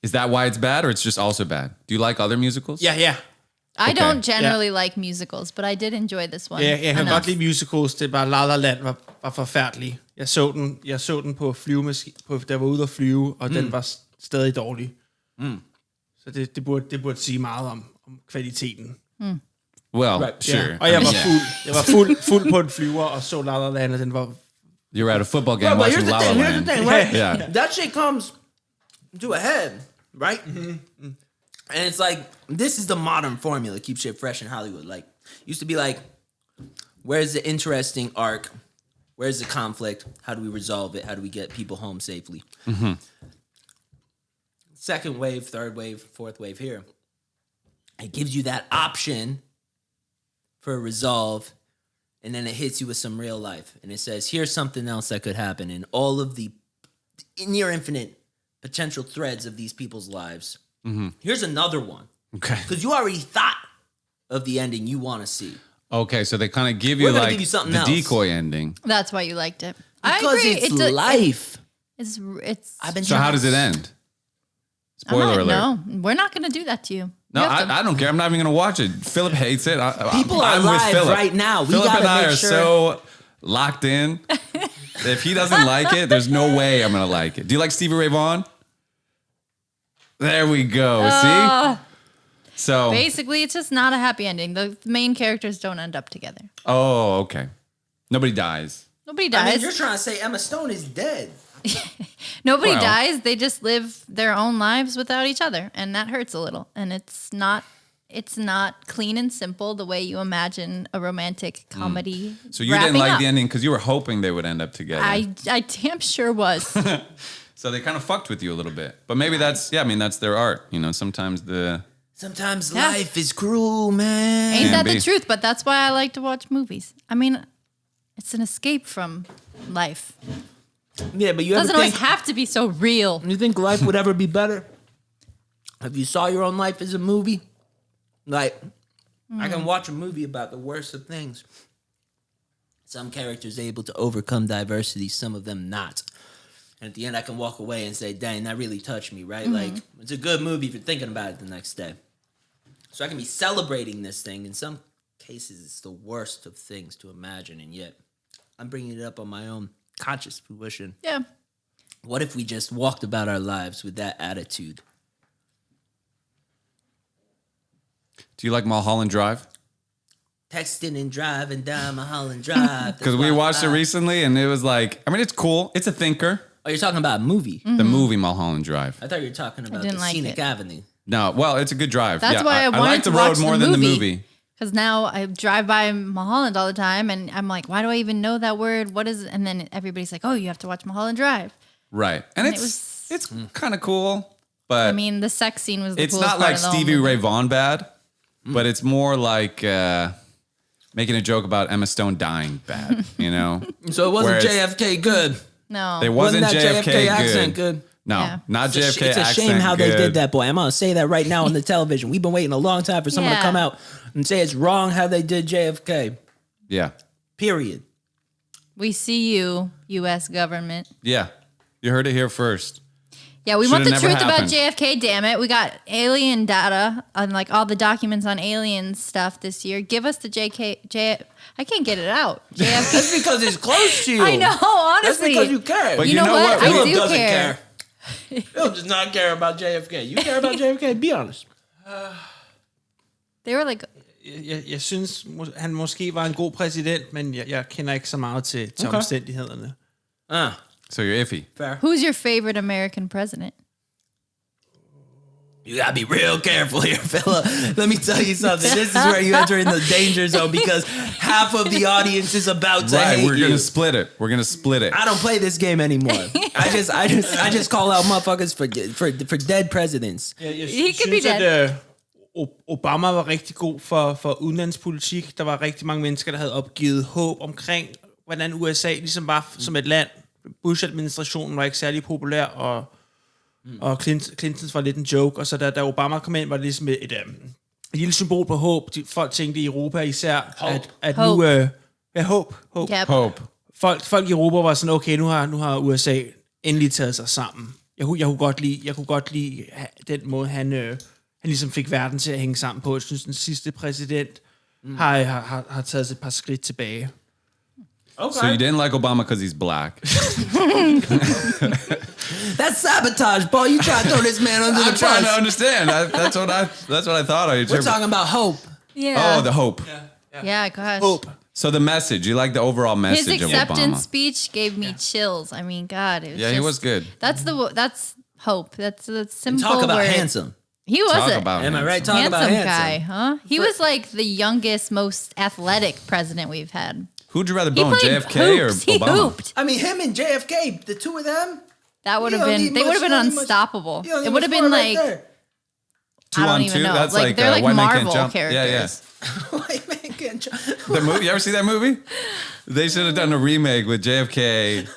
Is that why it's bad, or it's just also bad? Do you like other musicals? Ja. I Okay. don't generally like musicals, but I did enjoy this one. Jeg kan enough. godt lide musicals. Det er bare La La Land var forfærdelig. Jeg så den på flyvemaskinen, der var ude at flyve, og den var stadig dårlig. Så det burde sige meget om kvaliteten. Well, Right, sure. Ja. Og jeg var Yeah. fuld. Jeg var fuld på en flyver og så La La Land, og den var... You were at a football game But watching here's La the La thing. Here's the Land. thing, right? Yeah. That shit comes to a head, right? And it's like, this is the modern formula. Keep shit fresh in Hollywood. Like, used to be like, where's the interesting arc? Where's the conflict? How do we resolve it? How do we get people home safely? Second wave, third wave, fourth wave here. It gives you that option for a resolve, and then it hits you with some real life. And it says, here's something else that could happen in all of the near infinite potential threads of these people's lives. Here's another one. Okay. Because you already thought of the ending you want to see. Okay, so they kind of give you We're gonna like give you something the else. decoy ending. That's why you liked it. Because I agree. it's a- life. It's. I've been So how does it end? Spoiler alert. No, we're not going to do that to you. No, You have to- I don't care. I'm not even going to watch it. Philip hates it. People are I'm with live Philip. right now. We Philip gotta and I make are sure- so locked in. If he doesn't like it, there's no way I'm going to like it. Do you like Stevie Ray Vaughan? There we go. See? So, Basically, it's just not a happy ending. The main characters don't end up together. oh, okay. Nobody dies. Nobody I dies. mean, you're trying to say Emma Stone is dead. Nobody Well- dies. They just live their own lives without each other, and that hurts a little. And it's not clean and simple the way you imagine a romantic comedy. So you didn't like the ending because you were hoping they would end up together. I damn sure was. So they kind of fucked with you a little bit. But maybe that's their art. You know, sometimes Sometimes Yeah. life is cruel, man. Ain't that be. the truth? But that's why I like to watch movies. I mean, it's an escape from life. Yeah, but you It doesn't ever always think, have to be so real. you think life would ever be better? If you saw your own life as a movie? Like, I can watch a movie about the worst of things. Some characters able to overcome diversity, some of them not. And at the end, I can walk away and say, dang, that really touched me, right? Like, it's a good movie if you're thinking about it the next day. So I can be celebrating this thing. In some cases, it's the worst of things to imagine, and yet I'm bringing it up on my own conscious fruition. Yeah. What if we just walked about our lives with that attitude? Do you like Mulholland Drive? Texting and driving down Mulholland Drive. Because we watched it recently and it was like, I mean, it's cool. It's a thinker. Oh, you're talking about a movie. The movie Mulholland Drive. I thought you were talking about didn't the like Scenic it. Avenue. No, well, it's a good drive. That's yeah, why I wanted like to the road watch more the than the movie. movie. Because now I drive by Mulholland all the time, and I'm like, why do I even know that word? What is it? And then everybody's like, oh, you have to watch Mulholland Drive. Right. And And it it's was- kind of cool. But I mean, the sex scene was the it's coolest not part like of the whole Stevie movie. Ray Vaughan bad, but it's more like making a joke about Emma Stone dying bad, you know? So it wasn't Whereas- JFK good. No. It wasn't that JFK, accent good. good? No, Yeah. not It's JFK a accent shame how they good. did that, boy. I'm gonna say that right now on the television. We've been waiting a long time for someone to Yeah. come out and say it's wrong how they did JFK. Yeah. Period. We see you, U.S. government. Yeah. You heard it here first. Yeah, we Should've want the never truth happened. about JFK, damn it. We got alien data on like all the documents on alien stuff this year. Give us the I can't get it out. JFK. That's because it's close to you. I know, That's honestly. because you care. But You know what? I Phillip do doesn't care. Phillip does not care about JFK. You care about JFK? Be honest. They were like, Jeg synes, han måske var en god præsident, men jeg kender ikke så meget til omstændighederne. So you're iffy. Fair. who's your favorite American president? You gotta be real careful here, Phillip. Let me tell you something. This is where you enter in the danger zone because half of the audience is about to Right, hate we're you. gonna split it. We're gonna split it. I don't play this game anymore. I just call out motherfuckers for dead presidents. Jeg He could be synes, at Obama var rigtig god for udenlandspolitik. Der var rigtig mange mennesker, der havde opgivet håb omkring, hvordan USA ligesom var som et land. Bush-administrationen var ikke særlig populær, og Clintons var lidt en joke. Og så da Obama kom ind, var det ligesom et lille symbol på håb. Folk tænkte i Europa især, at nu... håb. Yep. Hope. Folk i Europa var sådan, okay, nu har USA endelig taget sig sammen. Jeg kunne godt lide den måde, han ligesom fik verden til at hænge sammen på. Jeg synes, den sidste præsident har taget et par skridt tilbage. Okay. So you didn't like Obama because he's black. That's sabotage, boy. You try to throw this man under the I'm trying to bus. understand. That's what I thought. We're talking about hope. Yeah. Oh, the hope. Yeah, gosh. Håb. So the message. You like the overall His message of acceptance Obama? speech gave me chills. I mean, God, it was Yeah, he just- was good. That's hope. That's the simple Talk about word. handsome. He was Talk a about Am I right? Talk handsome, about handsome. guy, huh? He was like the youngest, most athletic president we've had. Who'd you rather He bone, played JFK hoops. or He Obama? hooped. I mean, him and JFK, the two of them. That would You have don't been. need They would much- have you been don't need much- unstoppable. you don't need It would have much been more like right there. Two I don't on even two. know. That's Like, they're like White Man Can't Marvel Jump. characters. Yeah. White man can't jump. The movie. You ever see that movie? They should have done a remake with JFK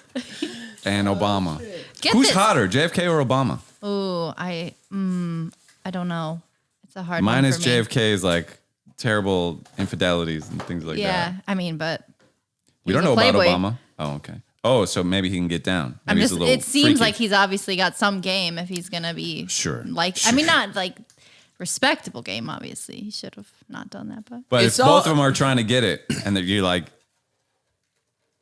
and Obama. Get Who's this. hotter, JFK or Obama? Ooh, I don't know. It's a hard Mine one is for me. JFK's like terrible infidelities and things like Yeah, that. I mean, but We he don't was know a about Playboy. Obama. Oh, okay. Oh, so maybe he can get down. I'm Maybe he's just. a little It seems freaky. like he's obviously got some game if he's gonna be Sure. Like, I mean, not like respectable game. Obviously, he should have not done that. But But It's if all- both of them are trying to get it, and that you're like,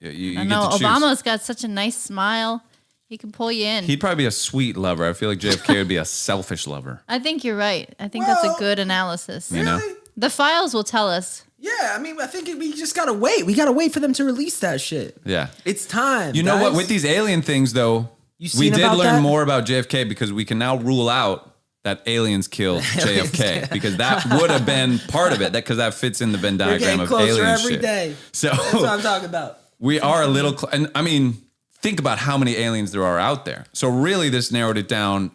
you I get know to choose. Obama's got such a nice smile. He can pull you in. He'd probably be a sweet lover. I feel like JFK would be a selfish lover. I think you're right. I think that's a Well, good analysis. You know? The files will tell us. Yeah, I mean, I think we just gotta wait. We gotta wait for them to release that shit. Yeah. It's time. You know what? guys. With these alien things, though, You we seen did about learn that? more about JFK because we can now rule out that aliens killed JFK because that would have been part of it. Because that fits in the Venn We're diagram getting of closer alien every shit. day. So That's what I'm talking about. we are a little. And I mean, think about how many aliens there are out there. So really, this narrowed it down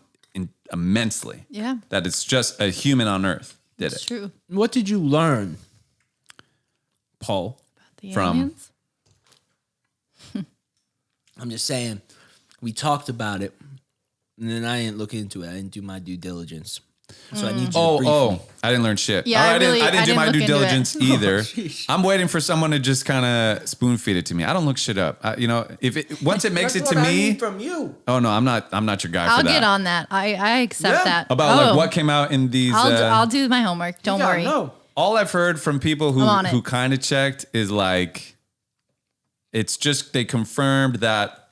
immensely. Yeah, That it's just a human on Earth did it's it. true. What did you learn, Paul? The From- aliens? I'm just saying, we talked about it, and then I didn't look into it. I didn't do my due diligence. So I need you to brief me. Oh, I didn't learn shit. Yeah, Oh, I really- I I didn't do didn't my look due into it. diligence either. sheesh. I'm waiting for someone to just kind of spoon feed it to me. I don't look shit up. If once it makes That's it to what I me, need from you. oh no, I'm not your guy I'll for that. get on that. I accept Yeah. that. About like Oh, what came out in these. I'll do my homework. Don't You gotta worry. know. All I've heard from people I'm on it. who kind of checked is like, it's just they confirmed that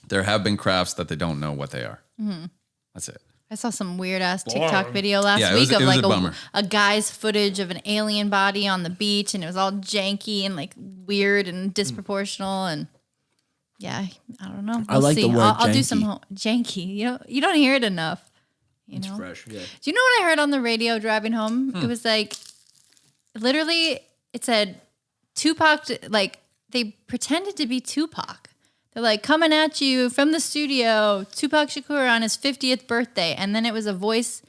there have been crafts that they don't know what they are. Mm-hmm. That's it. I saw some weird ass TikTok video last Yeah, it week was- of it was like a bummer. a guy's footage of an alien body on the beach, and it was all janky and like weird and disproportional, and yeah, I don't know. I like the word I'll do some janky. janky. You don't hear it enough. You know. Fresh, yeah. Do you know what I heard on the radio driving home? It was like, literally, it said Tupac. Like they pretended to be Tupac. They're like, coming at you from the studio, Tupac Shakur on his 50th birthday. And then it was a voice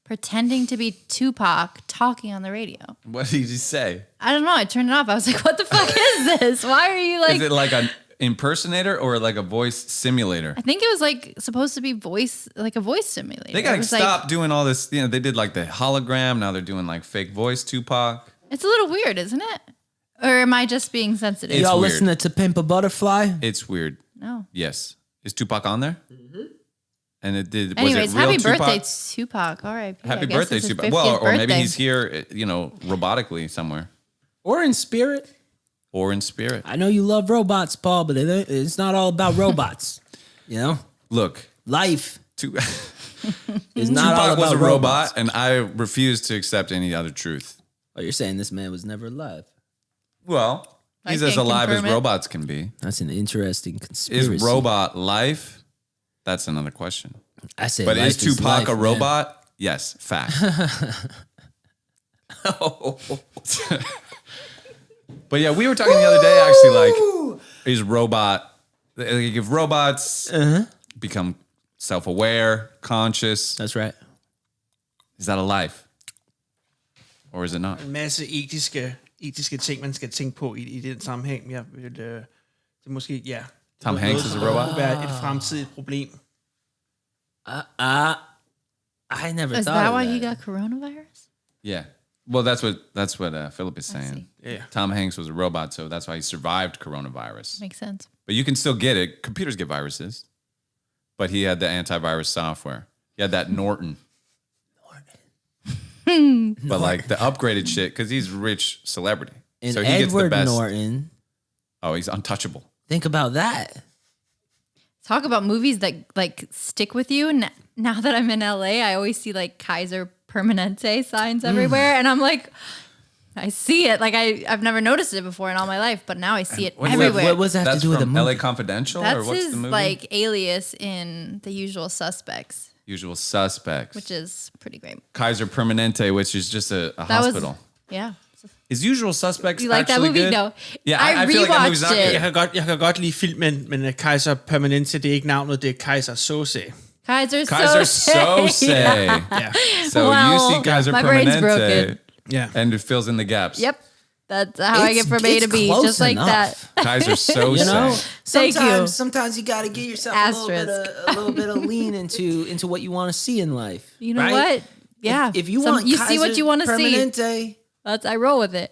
pretending to be Tupac talking on the radio. What did he say? I don't know. I turned it off. I was like, what the fuck is this? Why are you like... Is it like an impersonator or like a voice simulator? I think it was like supposed to be a voice simulator. They gotta stop doing all this. You know, they did like the hologram. Now they're doing like fake voice Tupac. It's a little weird, isn't it? Or am I just being sensitive? It's Y'all weird. listening to Pimp a Butterfly? It's weird. No. Yes. Is Tupac on there? Mm-hmm. And it did. Anyways, was it real happy Tupac? birthday, Tupac. All right. Happy birthday, Tupac. Well, or maybe he's here, you know, robotically somewhere. Or in spirit? Or in spirit. I know you love robots, Paul, but it's not all about robots. You know? Look. Life Tupac is not all about was a robots. robot, and I refuse to accept any other truth. Oh, you're saying this man was never alive? Well, he's I as can't alive as confirm it. robots can be. That's an interesting conspiracy. Is robot life? That's another question. I say, But life is Tupac life, a man. robot? Yes, fact. But yeah, we were talking the other day actually, like, is robot, like if robots become self-aware, conscious, That's right. is that a life? Or is it not? En masse etiske ting, man skal tænke på i den sammenhæng. Jeg vil, det er måske, ja. Tom Hanks is a robot? Det være et fremtidigt problem. I never Is thought that of why that. he got coronavirus? Yeah. Well, that's what Phillip is saying. Yeah. Tom Hanks was a robot, so that's why he survived coronavirus. Makes sense. But you can still get it. Computers get viruses. But he had the antivirus software. He had that Norton. But like the upgraded shit, because he's a rich celebrity. And so he gets the Edward best. Norton, Oh, he's untouchable. think about that. Talk about movies that like stick with you. Now that I'm in LA, I always see like Kaiser Permanente signs everywhere, and I'm like, I see it. Like I've never noticed it before in all my life, but now I see it What's everywhere. What does that have That's to do with the from movie? LA Confidential? or That's what's his the movie? like alias in The Usual Suspects, Usual Suspects. which is pretty great. Kaiser Permanente, which is just a That hospital. was yeah. Is Usual Suspects You like that actually movie? good? No. Yeah, I I feel like that movie's not rewatched it. good. Jeg kan godt lide filmen, men Kaiser Permanente, det er ikke navnet, det er Kaiser Sose. Kaiser Sose. Ja. So Well, you see Kaiser my brain's Permanente, broken. Ja. and it fills in the gaps. Yep. That's how I get from A to B, close just like enough. that. Kaiser Sose. You know, Thank you. Sometimes you got to give yourself Asterisk. a little bit of lean into what you want to see in life. You know right? what? Yeah. If you Some- want, you see what Kaiser you want to see. Permanente, I roll with it.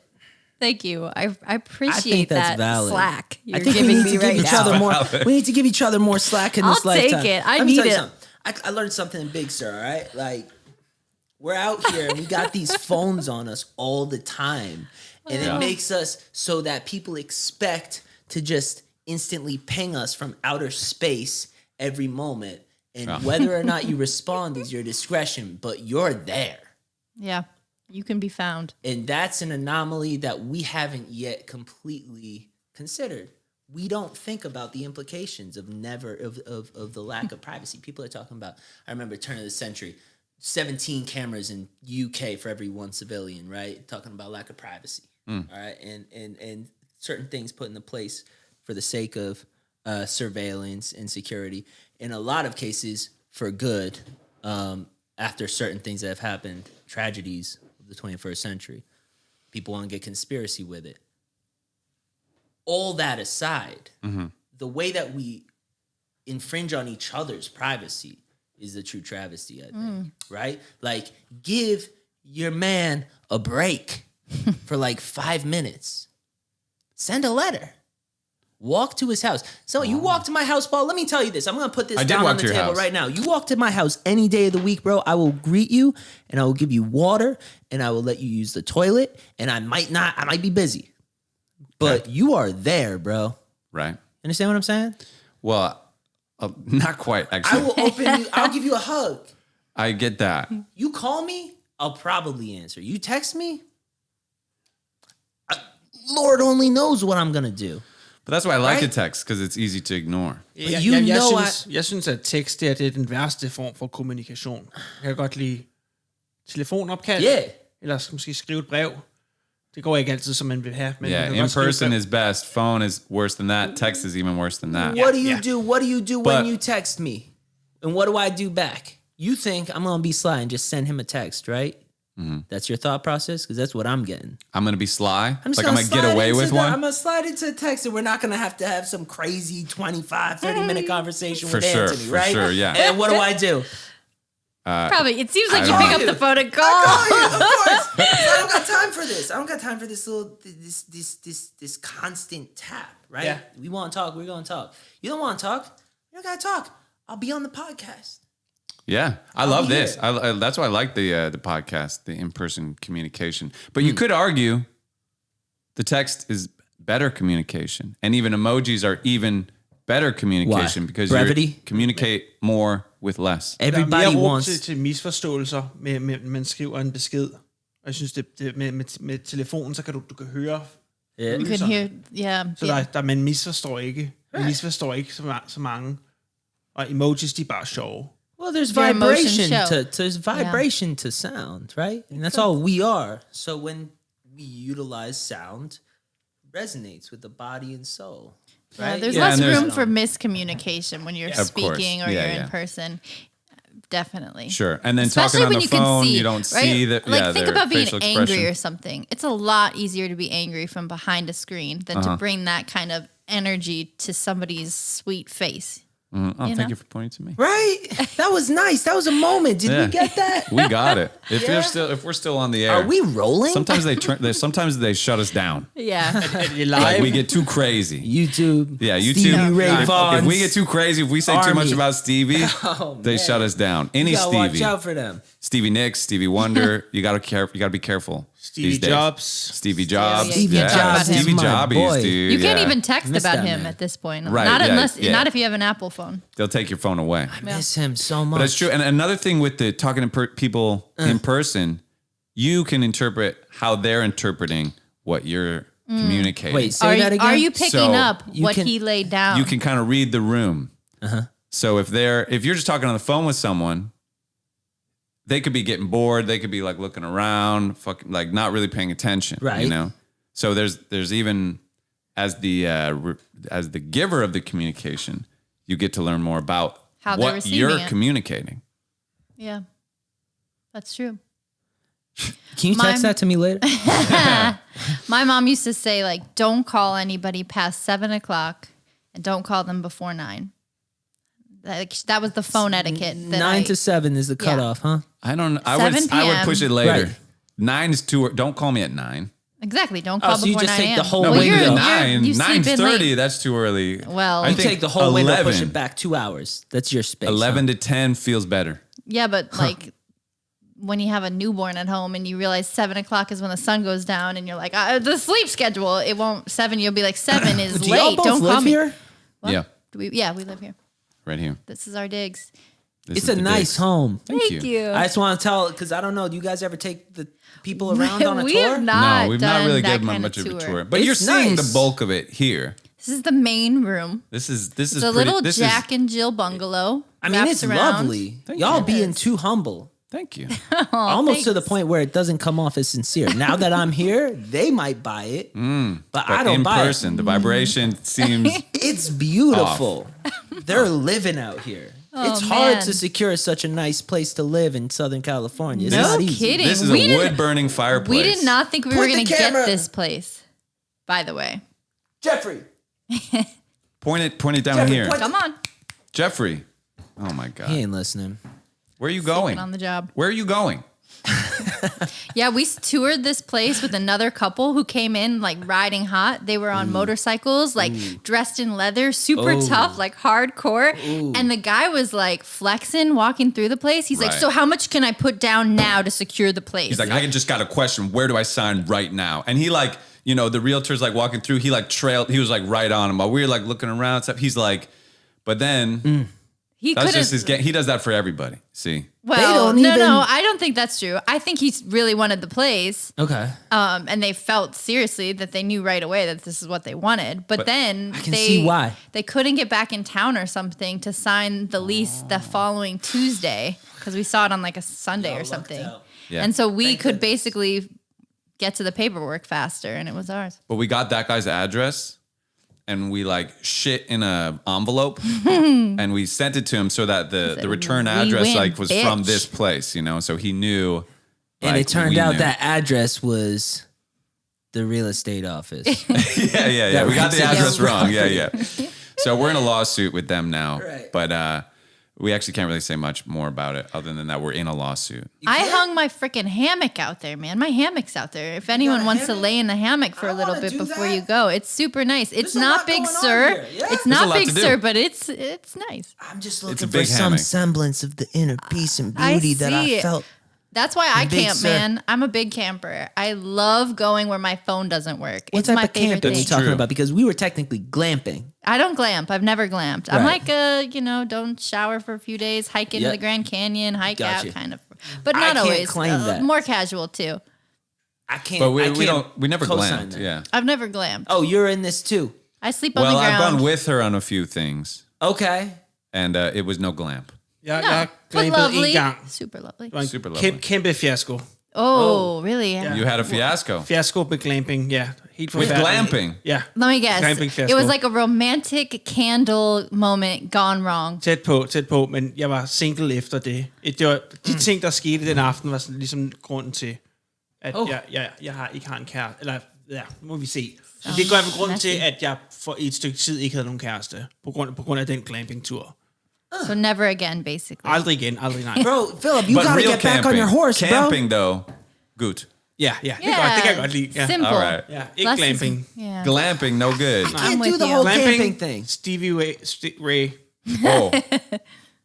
Thank you. I appreciate that's that valid. slack you're I think we giving need me to give right each now. other more. We need to give each other more slack in this I'll take lifetime. it. I Let me need tell you it. something. I learned something big, sir. All right, like we're out here and we got these phones on us all the time, and it makes us so that people expect to just instantly ping us from outer space every moment, and whether or not you respond is your discretion, but you're there. Yeah. You can be found. And that's an anomaly that we haven't yet completely considered. We don't think about the implications of the lack of privacy. People are talking about, I remember turn of the century, 17 cameras in UK for every one civilian, right? Talking about lack of privacy. All right. And certain things put into place for the sake of surveillance and security. In a lot of cases for good, after certain things that have happened, tragedies of the 21st century. People want to get conspiracy with it. All that aside, the way that we infringe on each other's privacy is the true travesty, I think. Right? Like, give your man a break for like 5 minutes. Send a letter. Walk to his house. So you walk to my house, Paul. Let me tell you this. I'm going to put this down on the table right now. You walk to my house any day of the week, bro. I will greet you and I will give you water and I will let you use the toilet. And I might be busy, but you are there, bro. Right. Understand what I'm saying? Well, not quite, I actually. will open you. I'll give you a hug. I get that. You call me, I'll probably answer. You text me, Lord only knows what I'm going to do. But that's why I like Right? a text, because it's easy to ignore. Jeg synes, at tekst det er den værste form for kommunikation. Jeg kan godt lide telefonopkald, Yeah. eller måske skrive et brev. Det går ikke altid, som man vil have. Men Yeah, in person is best. Phone is worse than that. Text is even worse than that. What do you do? What do you do when But- you text me? And what do I do back? You think I'm gonna be sly and just send him a text, right? That's your thought process? Because that's what I'm getting. I'm gonna be sly. I'm I'm gonna get away with one. I'm gonna slide into a text and we're not gonna have to have some crazy 25, 30-minute conversation For with sure, Antony, for right? sure, yeah. And what do? Probably. It seems like I you don't pick know. up the phone and call. Of course. I don't got time for this. I don't got time for this little this constant tap, right? Yeah. We want to talk, we're gonna talk. You don't want to talk, you don't gotta talk. I'll be on the podcast. Yeah, I love be this. here. That's why I like the podcast, the in-person communication. But you could argue the text is better communication, and even emojis are even better communication Why? because Brevity? you communicate more with less. Everybody mere rum wants til misforståelser, man skriver en besked. Og jeg synes, det med telefonen, så kan du kan høre. Yeah. You can hear, yeah. Så man misforstår ikke. Man misforstår ikke så mange. Og emojis, de er bare sjove. Well, there's Your emotion vibration show. there's vibration to sound, right? And that's all we are. So when we utilize sound, it resonates with the body and soul. Yeah, Right? there's Yeah, less and there's- room for miscommunication when you're Of course. speaking or Yeah, you're yeah. in person. Definitely. Sure, and then Especially talking on when the you can phone, see, you don't right? see that. Like, yeah, think their about being facial angry expression. or something. It's a lot easier to be angry from behind a screen than to bring that kind of energy to somebody's sweet face. Oh, you thank know? you for pointing to me. Right? That was nice. That was a moment. Did Yeah. we get that? We got it. If Yeah. we're still on the air, Are we rolling? sometimes they shut us down. Yeah. Like we get too crazy. YouTube. Yeah, YouTube. Stevie Ray If Vaughan's we get too crazy, if we say too much Army. about Stevie, they shut us down. Any You gotta watch Stevie, out for them. Stevie Nicks, Stevie Wonder, you gotta be careful. Stevie these days. Jobs. Stevie Jobs. Stevie yeah. Jobs is Stevie my Jobbies, boy. dude. You can't yeah. even text Miss about that him man. at this point. Right, Not yeah, unless yeah. not if you have an Apple phone. They'll take your phone away. I miss him so much. But that's true. And another thing with the talking to people in person, you can interpret how they're interpreting what you're communicating. Wait, say that again. Are you picking So, up you what can- he laid down? you can kind of read the room. So if you're just talking on the phone with someone, they could be getting bored. They could be like looking around, fucking like not really paying attention. Right. You know. So there's even as the giver of the communication, you get to learn more about How they're what receiving you're it. communicating. Yeah. That's true. Can you text My- that to me later? My mom used to say, like, don't call anybody past 7:00 and don't call them before 9. That was the phone etiquette. That 9 to 7 is the Yeah. cutoff, huh? I don't. I 7 would p.m. push it later. Right. 9 is too. Don't call me at 9. Exactly. Don't call so you before just 9 take the a.m. whole No, Well, but you're- even you're- 9, you sleep in 9:30. late. That's too early. Well, I You think take the whole window, push 11. it back 2 hours. That's your space. 11 to 10 feels better. Yeah, but like when you have a newborn at home and you realize 7:00 is when the sun goes down and you're like, the sleep schedule, it won't 7. You'll be like 7 is Do y'all late. both Don't call live me. here? What? Yeah, We live here. right here. This is our digs. This It's is a the nice digs. home. Thank you. I just want to tell, because I don't know, do you guys ever take the people around on a we tour? have not. No, we've not done really that given them kind much of a tour. tour. But It's you're seeing nice. the bulk of it here. This is the main room. This is It's a pretty, little this Jack and Jill bungalow. I mean, wraps it's around. lovely. Y'all being too humble. Thank you. Almost to the thanks. point where it doesn't come off as sincere. Now that I'm here, they might buy it, but I But don't in buy person, the vibration seems. it. It's beautiful. They're living out here. It's hard man. to secure such a nice place to live in Southern California. It's No not easy. kidding. This is We a didn't- wood burning fireplace. We did not think we were Point the going to get camera. this place. By the way, Jeffrey, Point it down Jeffrey, here, point- come on. Jeffrey. Oh my he God, ain't listening. where are you going? On the job. Where are you going? Yeah, we toured this place with another couple who came in like riding hot. They were on motorcycles, like dressed in leather, super tough, like hardcore. And the guy was like flexing, walking through the place. He's like, Right. so how much can I put down now to secure the place? He's like, I just got a question. Where do I sign right now? And he like, you know, the realtor's like walking through. He like trailed. He was like right on him while we were like looking around and stuff. He's like, but then he that's couldn't. just his game. He does that for everybody. See, Well, don't even- no, I don't think that's true. I think he really wanted the place. Okay. And they felt seriously that they knew right away that this is what they wanted. But then can they see why. they couldn't get back in town or something to sign the lease the following Tuesday because we saw it on like a Sunday or something. out. Yeah. And so we could basically get to the paperwork faster, and it was ours. But we got that guy's address and we like shit in a envelope and we sent it to him so that the return address win, like was bitch. from this place, so he knew. And like, it turned we out knew. that address was the real estate office. Yeah. We got the address wrong. Yeah. Yeah. So we're in a lawsuit with them now. Right. But we actually can't really say much more about it other than that we're in a lawsuit. I hung my freaking hammock out there, man. My hammock's out there. If anyone wants to lay in the hammock for a little bit before you go, it's super nice. It's a not lot Big going on Sur. here. Yeah. It's There's a not lot Big to do. Sur, but it's nice. I'm just It's looking a for big some hammock. semblance of the inner peace and I beauty that I see. felt. That's why I Big camp, Sur. man. I'm a big camper. I love going where my phone doesn't work. What It's type my of favorite camp are we thing. talking True. about? Because we were technically glamping. I don't glamp. I've never glamped. I'm Right. like don't shower for a few days, hike into Yep. the Grand Canyon, hike Gotcha. out kind of. But I not can't always. claim that. More casual too. I can't. But I we can't never co-sign glamped. that. Yeah. I've never glamped. Oh, you're in this too. I sleep on Well, the I've ground. gone with her on a few things Okay. and it was no glamp. Jeg No, har but glampet lovely. en gang. Super lovely. Det var en Super lovely. kæmpe fiasko. Oh, really? Yeah. You had a fiasco Fiasko med glamping, ja. Helt with forfærdeligt. glamping. Ja, Let me guess. Glamping fiasko. It was like a romantic candle moment gone wrong. tæt på, men jeg var single efter det. Det var de ting, der skete den aften, var sådan, ligesom grunden til, at jeg ikke har en kæreste. Eller, ja, må vi se. Men det går i grunden til, at jeg for et stykke tid ikke havde nogen kæreste. På grund af den glamping-tur. So never again, basically. Aldrig igen, aldrig nej. Bro, Philip, you But gotta real get camping. back on your horse, Camping though, good. Ja, det er godt, det kan jeg godt lide. Ja. Simple. All right. Ja, ikke Less is- glamping. Yeah. Glamping, no good. Can't I'm do with the you. whole Glamping, camping thing. Stevie Ray. Oh,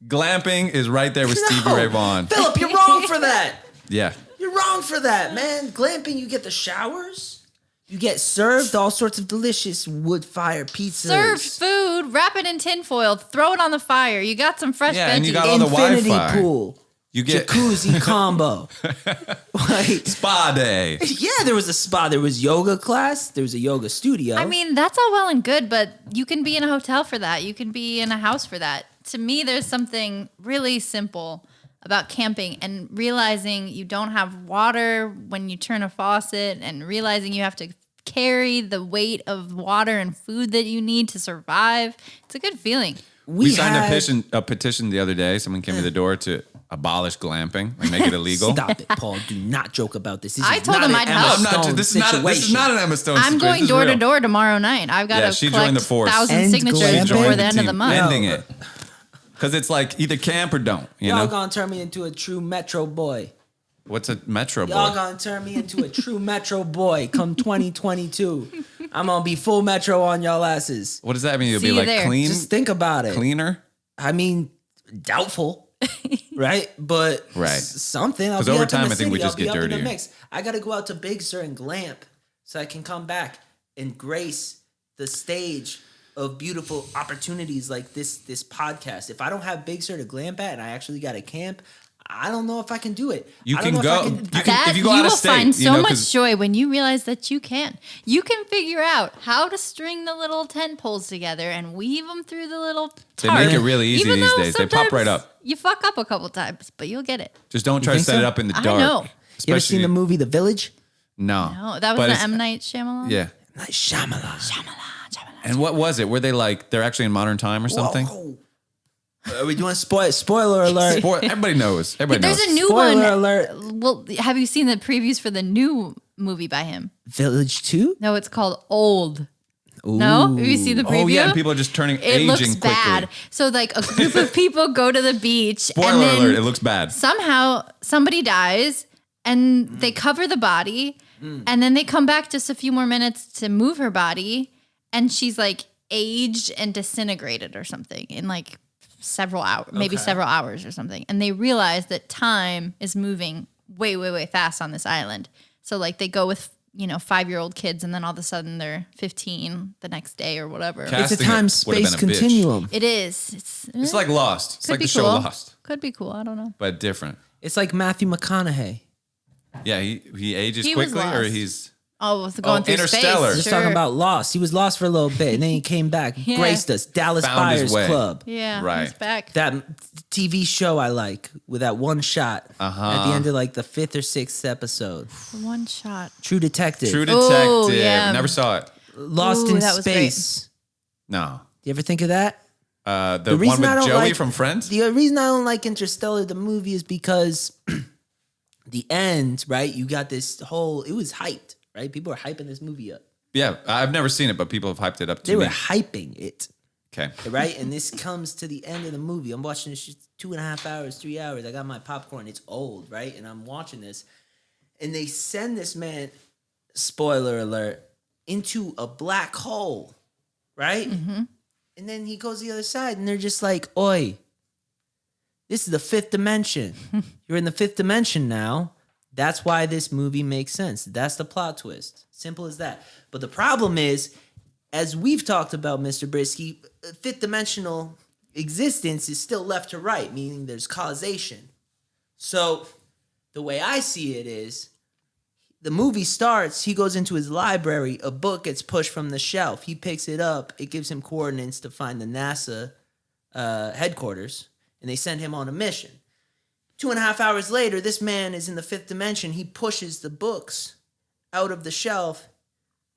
glamping is right there with Stevie Ray Vaughan. Philip, you're wrong for that. Yeah. You're wrong for that, man. Glamping, you get the showers. You get served all sorts of delicious wood fire pizzas. Serve food, wrap it in tinfoil, throw it on the fire. You got some fresh Yeah, veggies. and you got all the Infinity Wi-Fi. pool. You get Jacuzzi combo. Like, spa day. yeah, there was a spa. There was yoga class. There was a yoga studio. I mean, that's all well and good, but you can be in a hotel for that. You can be in a house for that. To me, there's something really simple about camping and realizing you don't have water when you turn a faucet and realizing you have to carry the weight of water and food that you need to survive. It's a good feeling. We signed a petition the other day. Someone came to the door to abolish glamping and make it illegal. Stop it, Paul. Do not joke about this. This I is told not him an I'd Emma help. I'm not. Stone This is not an Emma Stone I'm situation. going This is door to real. door tomorrow night. I've got Yeah, to she collect joined the force. 1,000 End signatures glamping. before Join the end of the team. month. Ending it. Because it's like either camp or don't. You Y'all know gonna turn me into a true Metro boy. what's a Metro boy? Y'all gonna turn me into a true Metro boy come 2022. I'm gonna be full Metro on y'all asses. What does that mean? You'll See be you like there. clean, Just think about it. cleaner. I mean, doubtful, right? But Right. something. I'll 'Cause be over up in time, the I think we city. just I'll be get up in the dirtier. mix. I gotta go out to Big Sur and glamp so I can come back and grace the stage of beautiful opportunities like this podcast. If I don't have Big Sur to glamp at and I actually got a camp, I don't know if I can do it. You I don't can know if I go. can- You can, if you go you out of will state, find you so know, much 'cause joy when you realize that you can. You can figure out how to string the little tent poles together and weave them through the little They tarp. make it really easy Even these though days. They pop right sometimes up. You fuck up a couple times, but you'll get it. Just don't try to think set so? it up in the I dark. know. You ever seen the movie The Village? No. No, that was But the it's- M. Night Shyamalan. Yeah. Like Shyamalan. And what was it? Were they like they're actually in modern time or something? Whoa. Are we doing spoiler alert? Everybody knows. Everybody There's knows. a new Spoiler one. alert. Well, have you seen the previews for the new movie by him? Village 2? No, it's called Old. No? Have you seen the preview? Oh yeah, and people are just turning it aging looks quickly. bad. So like a group of people go to the beach Spoiler and then alert! It looks bad. somehow somebody dies and they cover the body and then they come back just a few more minutes to move her body and she's like aged and disintegrated or something in like several hours, maybe several hours or something. And they realize that time is moving way, way, way fast on this island. So like they go with 5-year-old kids and then all of a sudden they're 15 the next day or whatever. Cat- It's a Casting it time-space would've been a bitch. continuum. It is. It's like Lost. It's could like be the show cool. Lost, Could be cool. I don't know. but different. It's like Matthew McConaughey. Yeah, he ages He was quickly, or lost. he's Oh, was going through Interstellar. space. Just talking about Lost. He was lost for a little bit, and then he came back, Yeah. graced us. Dallas Found his Buyers way. Club. Yeah, Right. he's back. That TV show I like with that one shot at the end of like the 5th or 6th episode. One shot. True Detective. True Detective. Oh, yeah. Never saw it. Lost Ooh, in that was Space. No. Do you ever think of that? The one reason I with don't Joey like- from Friends? The reason I don't like Interstellar, the movie, is because the end, right? You got this whole, it was hyped, right? People are hyping this movie up. Yeah, I've never seen it, but people have hyped it up to They me. were hyping it, Okay. right? And this comes to the end of the movie. I'm watching this shit 2.5 hours, 3 hours. I got my popcorn. It's old, right? And I'm watching this. And they send this man, spoiler alert, into a black hole, right? Mm-hmm. And then he goes to the other side, and they're just like, oi, this is the 5th dimension. You're in the 5th dimension now. That's why this movie makes sense. That's the plot twist. Simple as that. But the problem is, as we've talked about, Mr. Brisky, 5th dimensional existence is still left to right, meaning there's causation. So the way I see it is, the movie starts, he goes into his library, a book gets pushed from the shelf. He picks it up, it gives him coordinates to find the NASA headquarters, and they send him on a mission. 2.5 hours later, this man is in the 5th dimension. He pushes the books out of the shelf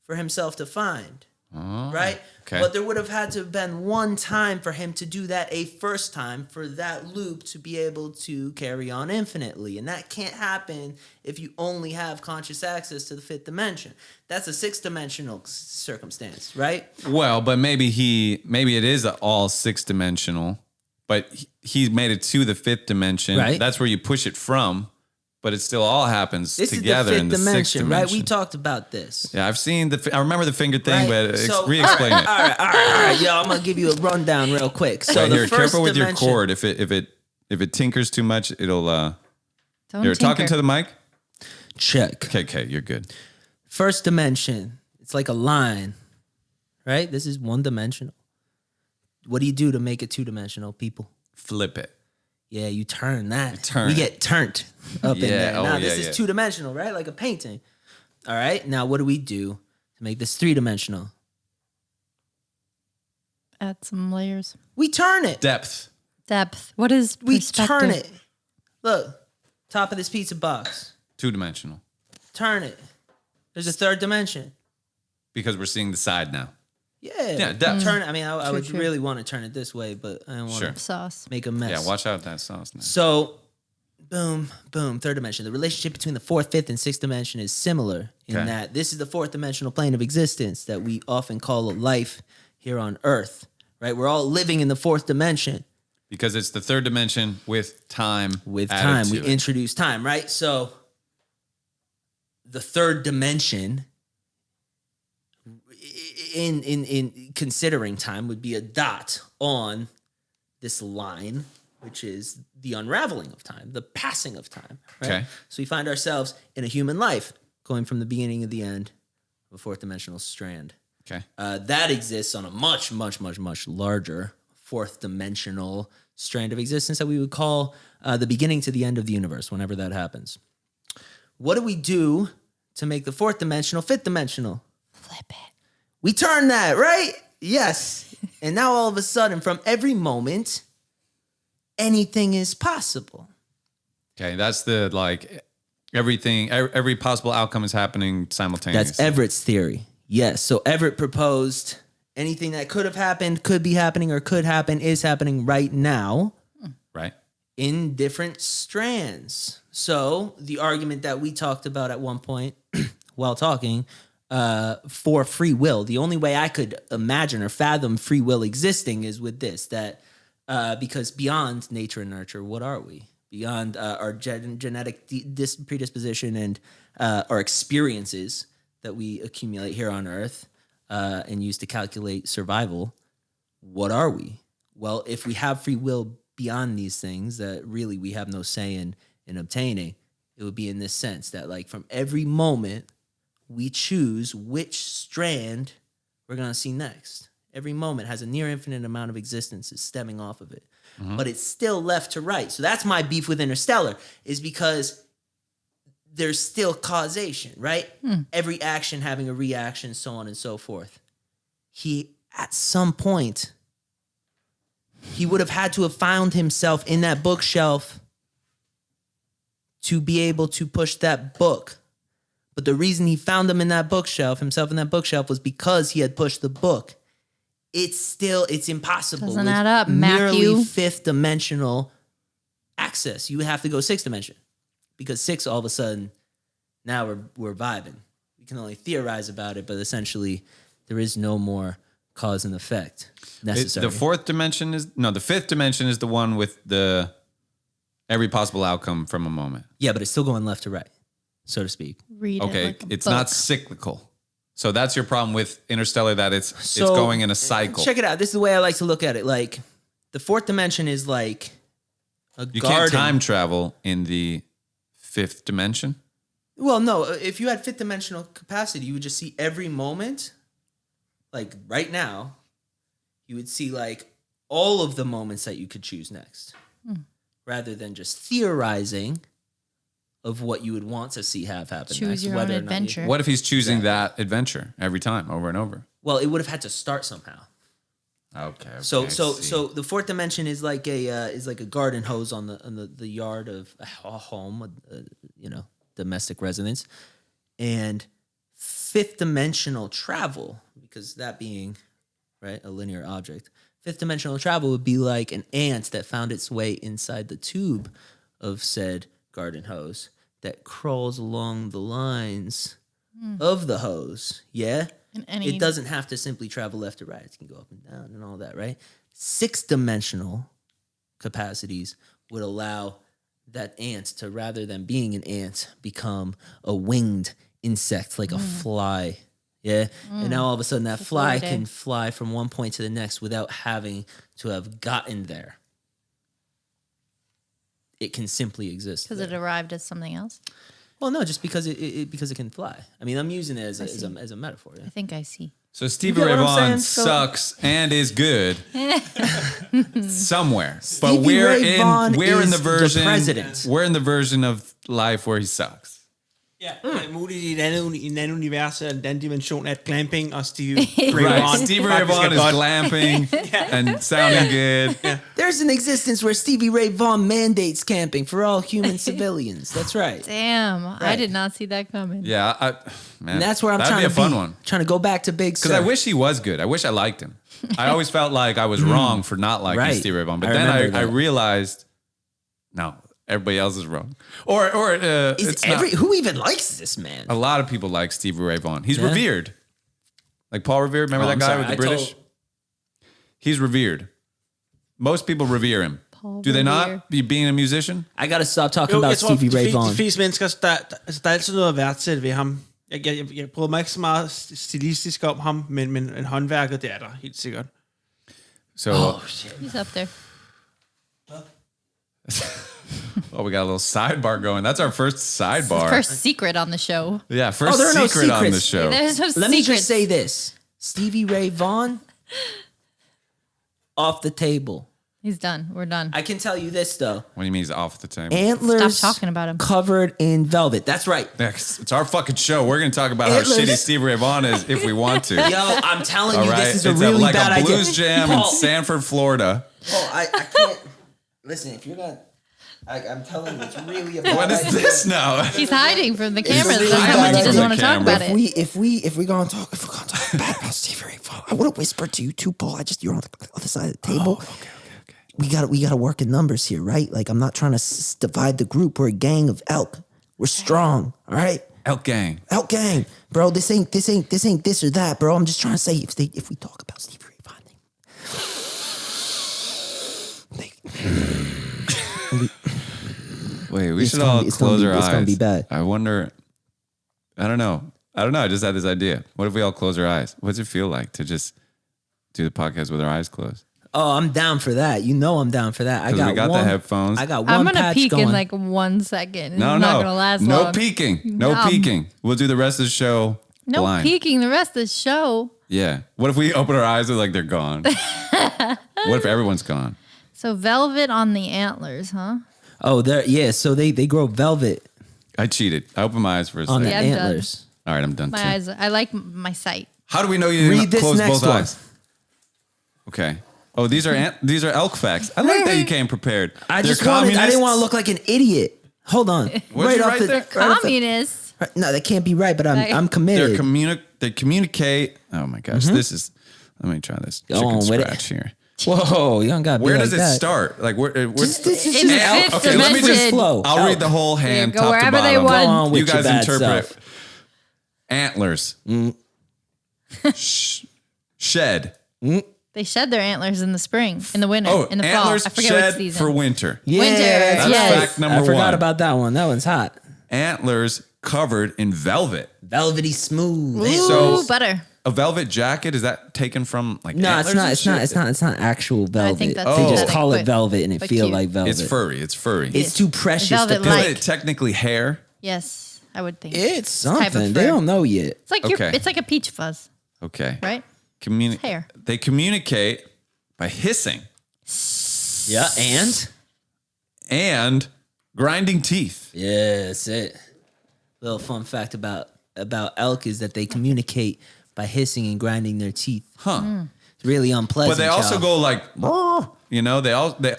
for himself to find. Right? okay. But there would have had to have been one time for him to do that a first time for that loop to be able to carry on infinitely. And that can't happen if you only have conscious access to the 5th dimension. That's a 6th dimensional circumstance, right? Well, but maybe it is all 6-dimensional, but he made it to the 5th dimension. Right. That's where you push it from, but it still all happens This together is in the the 5th 6th dimension, dimension. right? We talked about this. Yeah, I've seen I remember the finger thing, Right? but So, re-explain it. all right. Yo, I'm gonna give you a rundown real quick. So Right the here, first careful with your dimension- cord. If it tinkers too much, it'll. Don't You're tinker. talking to the mic. Check. Okay, you're good. First dimension, it's like a line, right? This is one dimensional. What do you do to make it 2-dimensional, people? Flip it. Yeah, you turn that. turn we it. get turned up in Yeah, there. oh, Now, yeah, this is yeah. 2-dimensional, right? Like a painting. All right, now what do we do to make this 3-dimensional? Add some layers. We turn it. Depth. Depth. What is We perspective? turn it. Look, top of this pizza box. 2-dimensional. Turn it. There's a 3rd dimension. Because we're seeing the side now. Yeah, depth. turn it. I mean, I would true. really want to turn it this way, but I don't want Sure. to Sauce. make a mess. Yeah, watch out that sauce now. So, boom, 3rd dimension. The relationship between the 4th, 5th, and 6th dimension is similar in Okay. that this is the 4th dimensional plane of existence that we often call a life here on Earth, right? We're all living in the 4th dimension. Because it's the 3rd dimension with time. With added time, to we it. introduce time, right? So, the 3rd dimension in considering time would be a dot on this line, which is the unraveling of time, the passing of time. Right? Okay. So we find ourselves in a human life going from the beginning to the end of a 4th dimensional strand. Okay. That exists on a much, much, much, much larger 4th dimensional strand of existence that we would call the beginning to the end of the universe, whenever that happens. What do we do to make the 4th dimensional 5th dimensional? Flip it. We turn that, right? Yes. And now all of a sudden, from every moment, anything is possible. Okay, that's the everything, every possible outcome is happening simultaneously. That's Everett's theory. Yes. So Everett proposed anything that could have happened, could be happening, or could happen is happening right now right. in different strands. So the argument that we talked about at one point while talking for free will, the only way I could imagine or fathom free will existing is with this, that because beyond nature and nurture, what are we? Beyond our genetic predisposition and our experiences that we accumulate here on Earth and use to calculate survival, what are we? Well, if we have free will beyond these things that really we have no say in obtaining, it would be in this sense that like from every moment we choose which strand we're going to see next. Every moment has a near infinite amount of existences stemming off of it. But it's still left to right. So that's my beef with Interstellar, is because there's still causation, right? Every action having a reaction, so on and so forth. He, at some point, he would have had to have found himself in that bookshelf to be able to push that book. But the reason he found himself in that bookshelf, was because he had pushed the book. It's impossible. Doesn't with add up, Matthew. merely fifth dimensional access. You would have to go sixth dimension, because six, all of a sudden, now we're vibing. We can only theorize about it, but essentially there is no more cause and effect necessary. The fifth dimension is the one with the every possible outcome from a moment. Yeah, but it's still going left to right, so to speak. Read Okay, it like a it's book. not cyclical. So that's your problem with Interstellar, that it's going in a cycle. Check it out. This is the way I like to look at it. Like, the fourth dimension is like a You garden. can't time travel in the fifth dimension. Well, no. If you had fifth dimensional capacity, you would just see every moment. Like right now, you would see like all of the moments that you could choose next, rather than just theorizing of what you would want to see have happen Choose next. your own whether or not you- adventure. What if he's choosing that adventure every time, over and over? Well, it would have had to start somehow. Okay. So I see. the fourth dimension is like a garden hose on the yard of a home, domestic residence, and fifth dimensional travel, because that being right a linear object, fifth dimensional travel would be like an ant that found its way inside the tube of said garden hose that crawls along the lines of the hose. Yeah. And any- It doesn't have to simply travel left to right. It can go up and down and all that, right? Sixth dimensional capacities would allow that ant to, rather than being an ant, become a winged insect, like a fly. Yeah. And now all of a sudden that fly Florida. can fly from one point to the next without having to have gotten there. It can simply exist. Because it arrived as something else. Well, no, just because it can fly. I mean, I'm using it as a metaphor. Yeah. I think I see. So Stevie You Ray get what I'm Vaughan saying? So- sucks and is good somewhere, but Stevie we're Ray Vaughan in the is the version. president. We're in the version of life where he sucks. Ja, det er muligt i en anden univers, eller en anden dimension, at Glamping og Stevie Ray Right, Vaughan Stevie Ray faktisk Vaughan er is godt. glamping and sounding good. There's an existence where Stevie Ray Vaughan mandates camping for all human civilians. That's right. Damn, I Right. did not see that coming. Yeah, man, And that's where I'm that'd trying be to a fun be. one. Trying to go back to Big Because Sur. I wish he was good. I wish I liked him. I always felt like I was wrong for not liking Right. Stevie Ray Vaughan, but I then remember I that. realized, no, everybody else is wrong. Or it's not. Who even likes this man? A lot of people like Stevie Ray Vaughan. He's Yeah? revered. Like Paul Revere, remember Oh, that I'm guy sorry. with the I British? told- He's revered. Most people revere him. Paul Do they Revere. not? Being a musician? I gotta stop talking Jo, about jeg tror, Stevie Ray Vaughan. de fleste mennesker, der er altid noget at værdsætte ved ham. Jeg bryder mig ikke så meget stilistisk om ham, men håndværket, det er der helt sikkert. So, He's up there. oh, we got a little sidebar going. That's our first sidebar. First secret on the show. Yeah, first there are no secret on the secrets. show. There's no Let me secrets. just say this. Stevie Ray Vaughan, off the table. He's done. We're done. I can tell you this, though. What do you mean he's off the table? Antlers Stop talking about him. covered in velvet. That's right. Next, it's our fucking show. We're going to talk about how Antlers. shitty Stevie Ray Vaughan is if we want to. Yo, I'm telling All you, right, this is a it's really like bad a idea. blues jam in Paul, Sanford, Florida. I can't. Listen, if you're not, I'm telling you, it's really a bad What is idea. this now? He's hiding from the cameras. really That's how bad much he doesn't idea. want to talk Camera. about it. If we're gonna talk bad about Stevie Ray Vaughan, I would have whispered to you too, Paul. You're on the other side of the table. Okay. We gotta work in numbers here, right? Like I'm not trying to divide the group. We're a gang of elk. We're strong, all right? Elk Gang. Elk gang, bro. This ain't this or that, bro. I'm just trying to say if we talk about Stevie Ray Vaughan, Wait, we It's should gonna all be- it's gonna close be- our it's eyes. gonna be bad. I wonder. I don't know. I just had this idea. What if we all close our eyes? What's it feel like to just do the podcast with our eyes closed? Oh, I'm down for that. You know I'm down for that. I 'Cause got we got the one, headphones. I got one I'm gonna patch peek going. in like 1 second. No, It's not gonna last no long. peeking. No Yum. peeking. We'll do the rest of the show No blind. peeking the rest of the show. Yeah. What if we open our eyes and like they're gone? What if everyone's gone? So velvet on the antlers, huh? Oh, there. Yeah. So they grow velvet I cheated. I opened my eyes for a On second. the Yeah, I'm done. antlers. All right, I'm done My too. eyes. I like my sight. How do we know you Read didn't this close next both one. eyes? Okay. Oh, these are Elk Facts. I like that you came prepared. I They're just wanted. I didn't want to communists? look like an idiot. Hold on. What'd you write there? right off the- Communists. No, that can't be right. But I'm Like- committed. They communicate. Oh my gosh, this is. Let me try this. Go Chicken on with it. scratch here. Whoa, you don't got. Where does it start? Like where? This is In just the elk. fifth Okay, let me dimension. just flow. I'll read the whole hand, go top to wherever bottom. they want. Go on with You your guys bad interpret. self. Antlers. Shed. They shed their antlers in the spring, in the winter, Oh, in the fall. antlers I forget what shed season. for winter. Yeah, Winter, that's yes. right. Fact number I forgot one. about that one. That one's hot. Antlers covered in velvet. Velvety smooth. Ooh, So- butter. A velvet jacket, is that taken from like No, antlers it's not. and It's not. shit? It's not. It's not actual velvet. think that's They just synthetic, call it but- velvet, and it but feel cute. like velvet. It's furry. It's furry. It's too precious to Velvet pick. like. Isn't it technically hair? Yes, I would think. It's type of something. They fur. don't know yet. It's like Okay. it's like a peach fuzz, Okay. right? Hair. They communicate by hissing Yeah, and grinding teeth. yeah, that's it. Little fun fact about elk is that they communicate by hissing and grinding their teeth. Huh. It's really unpleasant. But they also y'all. go like, "Brr." You know, they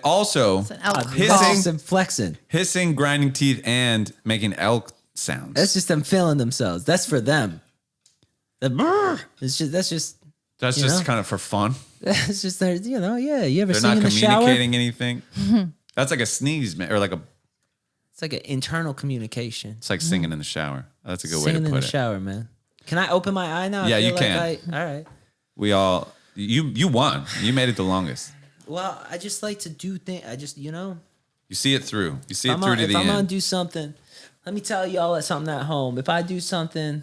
also It's an elk. hissing, and flexing. hissing, grinding teeth, and making elk sounds. That's just them feeling themselves. That's for them. The brr. It's just That's you just know? kind of for fun. that's just their. You know, yeah. You ever They're sing not in the shower? communicating anything. That's like a sneeze, man, or like It's like an internal communication. it's like singing in the shower. That's a good way Singing to in put the it. shower, man. Can I open my eye now? I Yeah, feel you can. All right. We all you won. You made it the longest. Well, I just like to do things. I just, You see it through. You see it if through to the I'm gonna end. do something, let me tell y'all something at home. If I do something,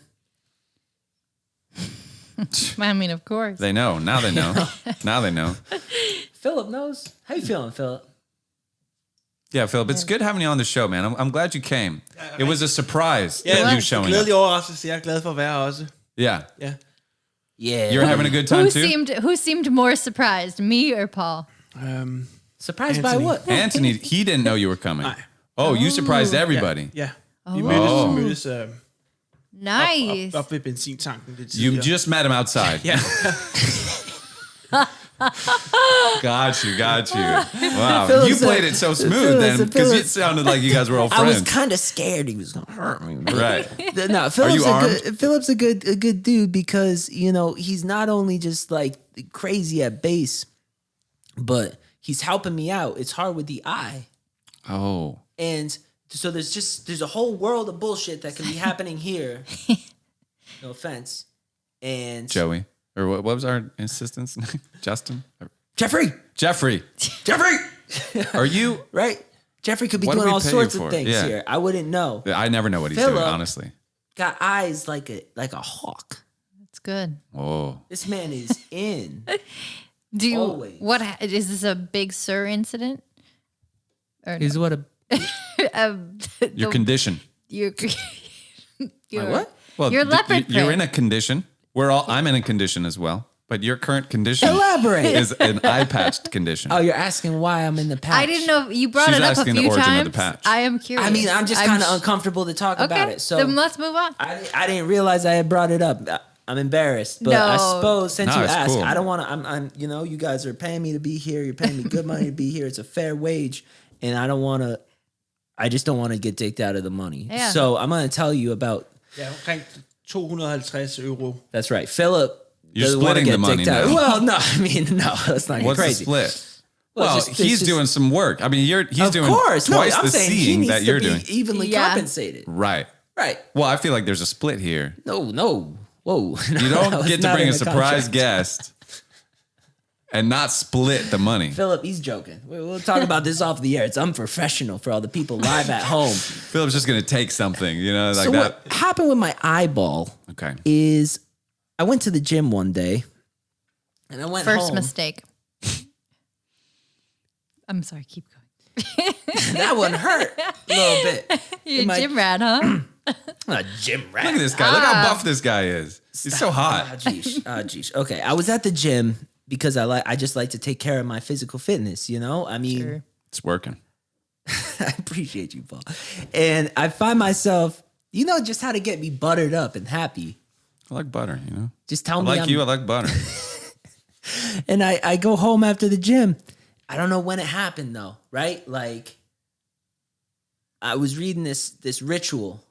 I mean, of course. They know. Now they know. Now they know. Philip knows. How you feeling, Philip? Yeah, Philip, it's good having you on the show, man. I'm glad you came. It was a surprise Ja, that you showing up. glædelig overraskelse. Jeg er glad for at være her også. Yeah. Ja. Yeah. You're having a good time too? Who seemed more surprised, me or Paul? Surprised by Anthony. what? Anthony, he didn't know you were coming. Nej. Oh, you surprised everybody. Ja. Oh. Vi mødtes Nice. op ved benzintanken lidt You tidligere. just met him outside. Ja. Got you. Wow. Philip You said- played it so smooth Philip then said- because Philip- it sounded like you guys were old I was friends. kind of scared he was gonna hurt me. Right. No, Philip's you Philip's a good dude because he's not only just like crazy at bass, but he's helping me out. It's hard with the eye, Oh. And so there's a whole world of bullshit that can be happening here. No offense. And Joey. Or what was our assistant's name? Justin? Jeffrey. Jeffrey. Are you? Right? Jeffrey could be What do doing we all pay sorts you of for? things Yeah. here. I wouldn't know. I never know what he's Philip. doing, honestly. got eyes like a hawk. That's good. Oh. This man is in. Do you? Always. Is this a Big Sur incident? Or Is what a Your condition. your what? Well, your leopard you're print. in a condition. I'm in a condition as well. But your current condition Elaborate. is an eye patched condition. Oh, you're asking why I'm in the patch. I didn't know you brought She's it up a asking the few origin of times. the patch. I am curious. I mean, I'm just kind of sh- uncomfortable to talk Okay, about it. So then let's move on. I didn't realize I had brought it up. I'm embarrassed, but I No. suppose since No, you it's asked, cool. I don't want to. I'm you guys are paying me to be here. You're paying me good money to be here. It's a fair wage, and I don't want to. I just don't want to get dicked out of the money. Yeah. So I'm going to tell you about. Ja, omkring 250 euro. That's right, Philip. You're doesn't wanna splitting get the money dicked out. now. Well, no, I mean, no, let's not get What's crazy. the split? Well, Well, it's just- he's it's just- doing some work. I mean, he's Of doing course, twice I'm the saying he seeing needs that to you're be doing. evenly Yeah. compensated. Right. Right. Well, I feel like there's a split here. No. Whoa. You don't get to bring a surprise guest and not split the money. Philip, he's joking. We'll talk about this off the air. It's unprofessional for all the people live at home. Philip's just going to take something, like So that. what happened with my eyeball Okay. is I went to the gym one day and I went First home. mistake. I'm sorry. Keep going. That one hurt a little bit. You're a My- gym rat, huh? A gym rat. Look at this guy. Look how buff this guy is. He's so hot. Geesh. Okay, I was at the gym because I just like to take care of my physical fitness. I mean, Sure. It's working. I appreciate you, Paul. And I find myself, you know, just how to get me buttered up and happy. I like butter, you know? Just tell I me like I'm- you, I like butter. And I go home after the gym. I don't know when it happened though, right? Like I was reading this ritual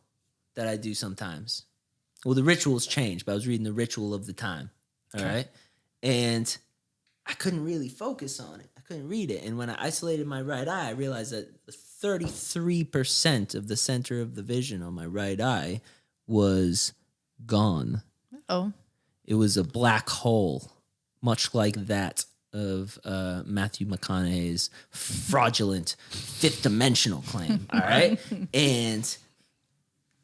that I do sometimes. Well, the rituals change, but I was reading the ritual of the time. All right. And I couldn't really focus on it. I couldn't read it. And when I isolated my right eye, I realized that 33% of the center of the vision on my right eye was gone. Oh, It was a black hole, much like that of Matthew McConaughey's fraudulent fifth dimensional claim. All right, and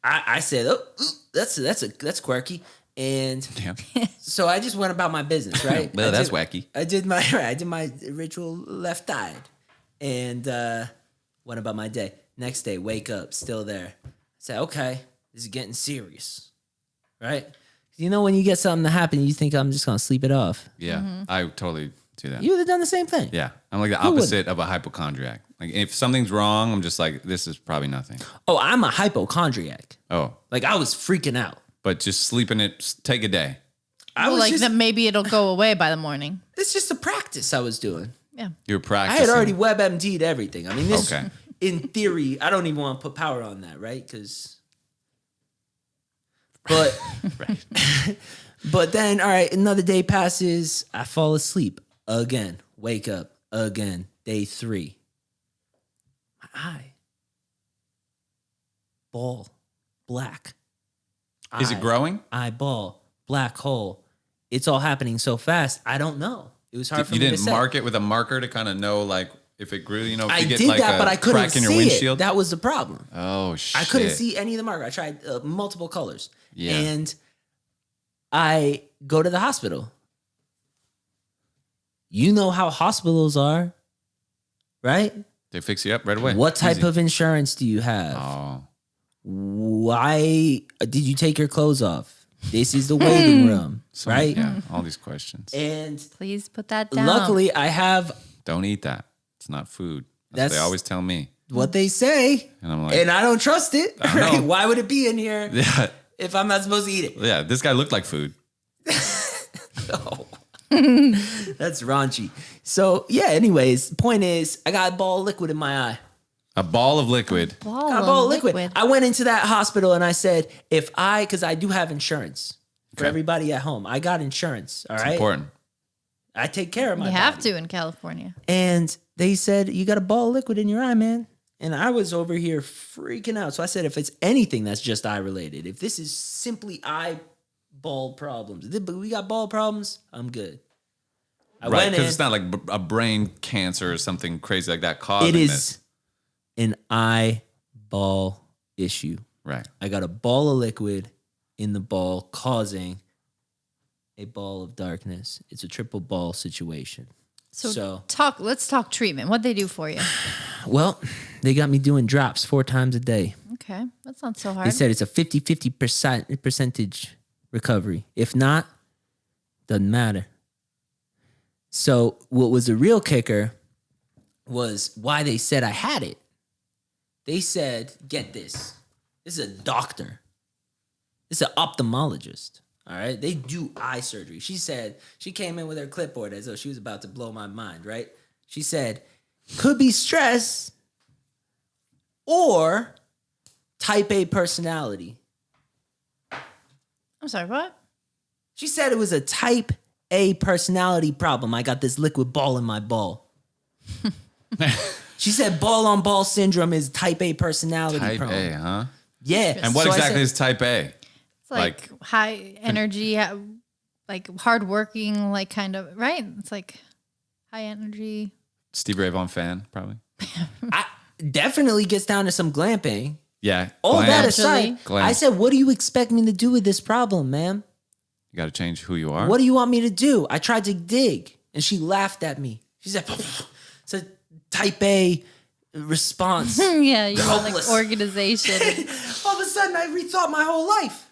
I said, "Oh, that's quirky," and Yeah. so I just went about my business. Right? Well, that's wacky. I did my ritual left eye, and went about my day. Next day, wake up, still there. I said, "Okay, this is getting serious." Right? You know when you get something to happen, you think I'm just gonna sleep it off. Yeah, I totally do that. You would have done the same thing. Yeah, I'm like the Who would? opposite of a hypochondriac. Like if something's wrong, I'm just like, this is probably nothing. Oh, I'm a hypochondriac. Oh, Like I was freaking out. but just sleeping it, take a day. I well, was like just, that maybe it'll go away by the morning. it's just a practice I was doing. Yeah. You're I practicing. had already WebMD'd everything. I mean, this Okay. in theory, I don't even want to put power on that, right? Because, but, but then, all right, another day passes. I fall asleep again. Wake up again. Day 3. My eye, ball, black. Is it growing? Eyeball, black hole. It's all happening so fast. I don't know. It was hard for You me to didn't say. mark it with a marker to kind of know, like, if it grew, you know, if I you get did like that, a but I couldn't crack in your see windshield. it. That was the problem. Oh, shit. I couldn't see any of the marker. I tried multiple colors. Yeah. And I go to the hospital. You know how hospitals are, right? They fix you up right away. What type Easy. of insurance do you have? Oh, Why did you take your clothes off? This is the waiting room, so, right? Yeah, all these questions. And Please put that down. luckily, I have Don't eat that. It's not food. That's what they That's- always tell me. what they say, And I'm like, and I don't trust it. I don't Right? know. Why would it be in here yeah, if I'm not supposed to eat it? yeah, this guy looked like food. Oh. That's raunchy. So yeah, anyways, point is I got a ball of liquid in my eye. A ball of liquid. Ball Got a of ball of liquid. I went into that hospital and I said, because I do have insurance for Okay. everybody at home. I got insurance. All It's right. important. I take care of my You have body. to in California. And they said, you got a ball of liquid in your eye, man. And I was over here freaking out. So I said, if it's anything that's just eye related, if this is simply eyeball problems, but we got ball problems, I'm good. I Right, went because in. it's not like a brain cancer or something crazy like that causing It is this. an eyeball issue. Right. I got a ball of liquid in the ball causing a ball of darkness. It's a triple ball situation. So Let's talk treatment. What'd they do for you? well, they got me doing drops 4 times a day. Okay. That's not so They hard. said it's a 50-50% percentage recovery. If not, doesn't matter. So what was the real kicker was why they said I had it. They said, get this. This is a doctor. This is an ophthalmologist. All right. They do eye surgery. She said, she came in with her clipboard as though she was about to blow my mind, right? She said, could be stress or type A personality. I'm sorry, what? She said it was a type A personality problem. I got this liquid ball in my ball. She said ball on ball syndrome is type A personality Type problem. A, huh? Yeah. And what So I exactly said- is type A? It's like high energy, like hardworking, like kind of, right? It's like high energy. Steve Ray Vaughan fan, probably. I definitely gets down to some glamping. Yeah. All glam. that aside, Glam. I said, what do you expect me to do with this problem, ma'am? You got to change who you are. What do you want me to do? I tried to dig, and she laughed at me. She said, it's a type A response. Yeah, you want like Hopeless. organization. All of a sudden, I rethought my whole life.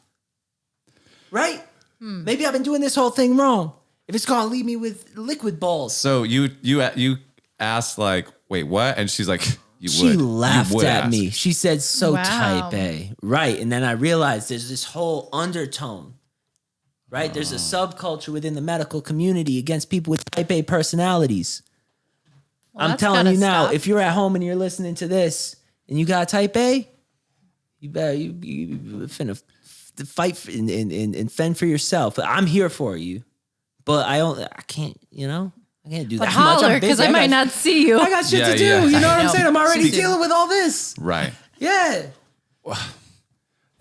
Right? Maybe I've been doing this whole thing wrong. If it's going to leave me with liquid balls. So you asked like, wait, what? And she's like, She laughed would at ask. me. She said, so Wow. type A. Right. And then I realized there's this whole undertone, right? There's a subculture within the medical community against people with type A personalities. Well, I'm that's telling gotta you now, stop. if you're at home and you're listening to this and you got type A, you better you finna fight and fend for yourself. I'm here for you, but I can't, I can't do But that much. holler, I'm because busy. I might not see you. I got shit Yeah, to do. yeah. You know what I'm No. saying? I'm already Speaking- dealing with all this. Right. Yeah.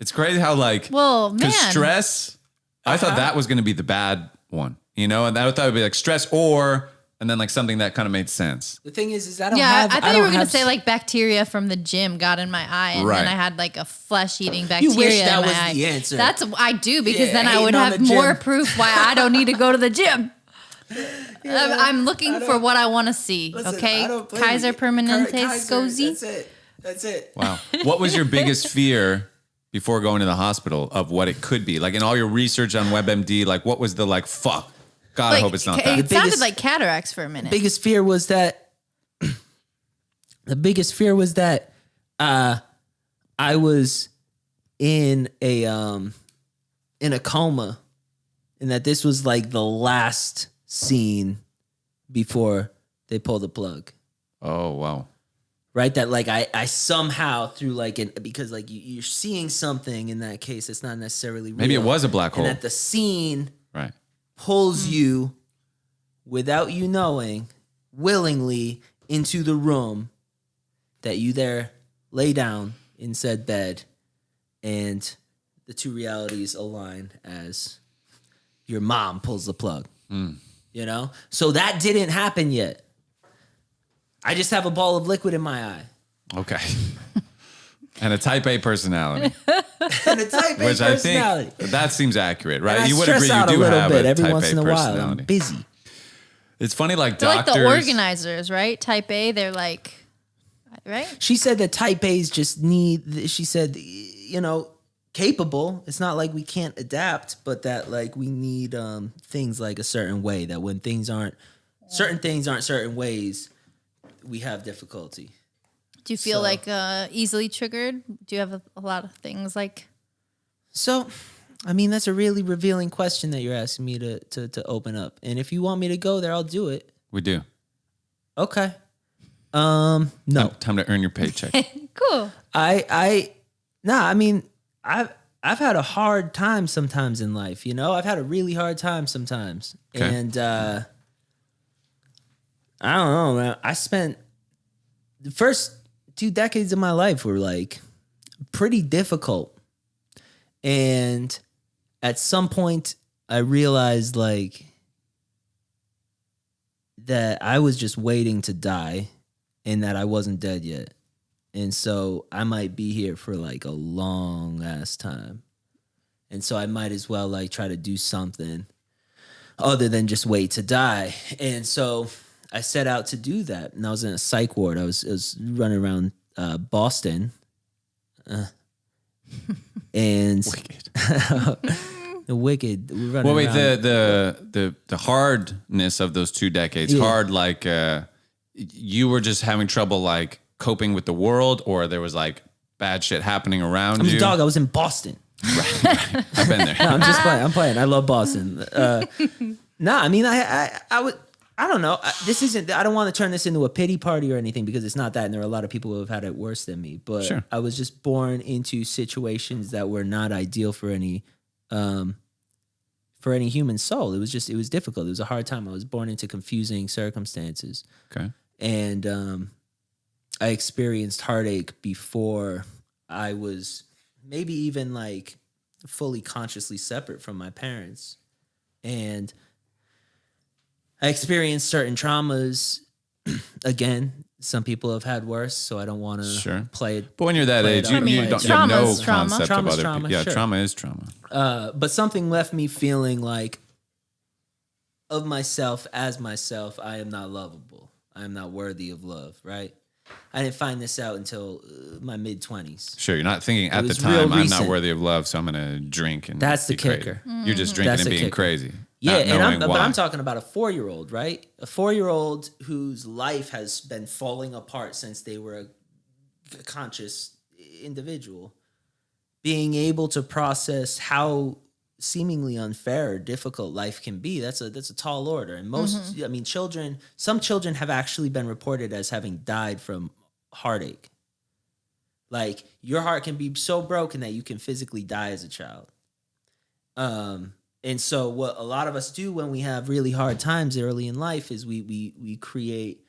It's crazy how like, Well, because man. stress, I thought that was going to be the bad one, and I thought it would be like stress and then like something that kind of made sense. The thing is I don't Yeah, have. I thought you were don't gonna have- say like bacteria from the gym got in my eye, and Right. then I had like a flesh-eating bacteria wish that in my was eye. the answer. That's I do because Yeah, then I hating would on have the gym. more proof why I don't need to go to the gym. I'm looking for what I want to see. Listen, Okay, I don't blame Kaiser you. Permanente Kaiser, Scozy. That's it. Wow. What was your biggest fear before going to the hospital of what it could be? Like in all your research on WebMD, like what was the like, fuck, God, I hope it's not it that. The sounded biggest- like cataracts for a minute. Biggest fear was that. The biggest fear was that I was in a coma, and that this was like the last scene before they pull the plug. Oh, wow. Right, that like I somehow through like because like you're seeing something in that case it's not necessarily real. Maybe it was a black hole. and that the scene Right. pulls you without you knowing willingly into the room that you there lay down in said bed, and the two realities align as your mom pulls the plug. So that didn't happen yet. I just have a ball of liquid in my eye. Okay. And a type A personality, And a type A which I personality. think that seems accurate, And right? I You would stress agree out you a do little have bit a every type once A in a while. I'm personality. busy. It's funny, like They're doctors. like the organizers, right? Type A. They're like, right? She said that type A's just need, she said, capable. It's not like we can't adapt, but that like we need things like a certain way, that when certain things aren't certain ways, we have difficulty. Do you feel So- like easily triggered? Do you have a lot of things like? So, I mean, that's a really revealing question that you're asking me to open up. And if you want me to go there, I'll do it. We do. Okay. No. Time to earn your paycheck. Cool. I mean, I've had a hard time sometimes in life, I've had a really hard time sometimes. Okay. And I don't know, man. I spent the first 2 decades of my life were like pretty difficult. And at some point I realized like that I was just waiting to die and that I wasn't dead yet. And so I might be here for like a long ass time. And so I might as well like try to do something other than just wait to die. And so I set out to do that. And I was in a psych ward. I was running around Boston. And the wicked. We were running Well, wait, around. the hardness of those 2 decades, Yeah. hard like you were just having trouble like coping with the world, or there was like bad shit happening around I mean, you. dog, I was in Boston. I've been there. No, I'm just playing. I'm playing. I love Boston. No, I mean, I would. I don't know. This isn't. I don't want to turn this into a pity party or anything because it's not that. And there are a lot of people who have had it worse than me. But Sure. I was just born into situations that were not ideal for any human soul. It was difficult. It was a hard time. I was born into confusing circumstances, Okay. and I experienced heartache before I was maybe even like fully consciously separate from my parents. And I experienced certain traumas. Again, some people have had worse, so I don't want to Sure. play it. But when you're that Play age, it you, up. I mean, you don't you have no trauma's trauma. concept Trauma's of other trauma, people. Yeah, sure. trauma is trauma. But something left me feeling like of myself as myself, I am not lovable. I am not worthy of love, right? I didn't find this out until my mid-20s. Sure, you're not thinking at the was real time, I'm not recent. worthy of love, so I'm going to drink and That's the be crazy. kicker. You're just drinking That's and the being kicker. crazy. Yeah, not and knowing but why. I'm talking about a 4-year-old, right? A 4-year-old whose life has been falling apart since they were conscious individual. Being able to process how seemingly unfair or difficult life can be, that's a tall order. And most, I mean, some children have actually been reported as having died from heartache. Like, your heart can be so broken that you can physically die as a child. And so what a lot of us do when we have really hard times early in life is we create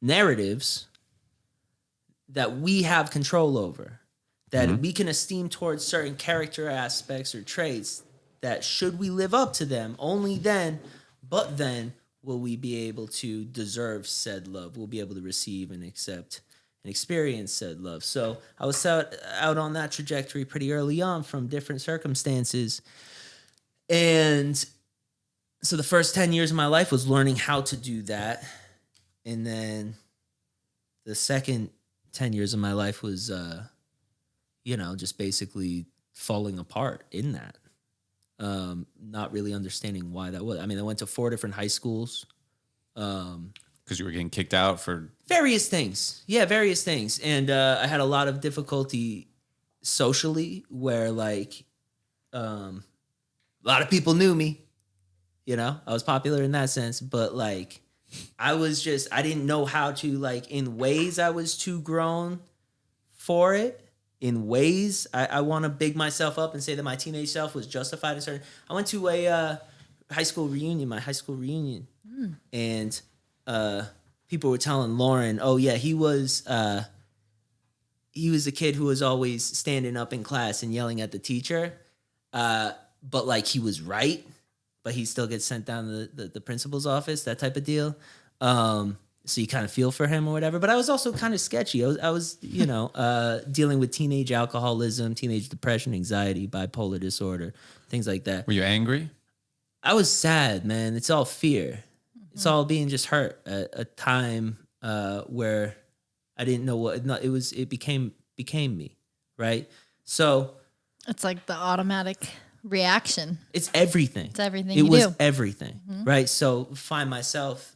narratives that we have control over, that we can esteem towards certain character aspects or traits, that should we live up to them, only then, but then will we be able to deserve said love. We'll be able to receive and accept and experience said love. So I was out on that trajectory pretty early on from different circumstances. And so the first 10 years of my life was learning how to do that. And then the second 10 years of my life was, just basically falling apart in that. Not really understanding why that was. I mean, I went to 4 different high schools. Because you were getting kicked out for various things. Yeah, various things. And I had a lot of difficulty socially where, like, a lot of people knew me. You know, I was popular in that sense. But, like, I didn't know how to, like, in ways I was too grown for it. In ways I want to big myself up and say that my teenage self was justified in certain. I went to a my high school reunion. And people were telling Lauren, oh yeah, he was the kid who was always standing up in class and yelling at the teacher, but like he was right, but he still gets sent down to the principal's office, that type of deal. So you kind of feel for him or whatever. But I was also kind of sketchy. I was dealing with teenage alcoholism, teenage depression, anxiety, bipolar disorder, things like that. Were you angry? I was sad, man. It's all fear. It's all being just hurt at a time where I didn't know what it became me, right? So It's like the automatic reaction. it's everything. It's everything It you was do. everything, right? So find myself,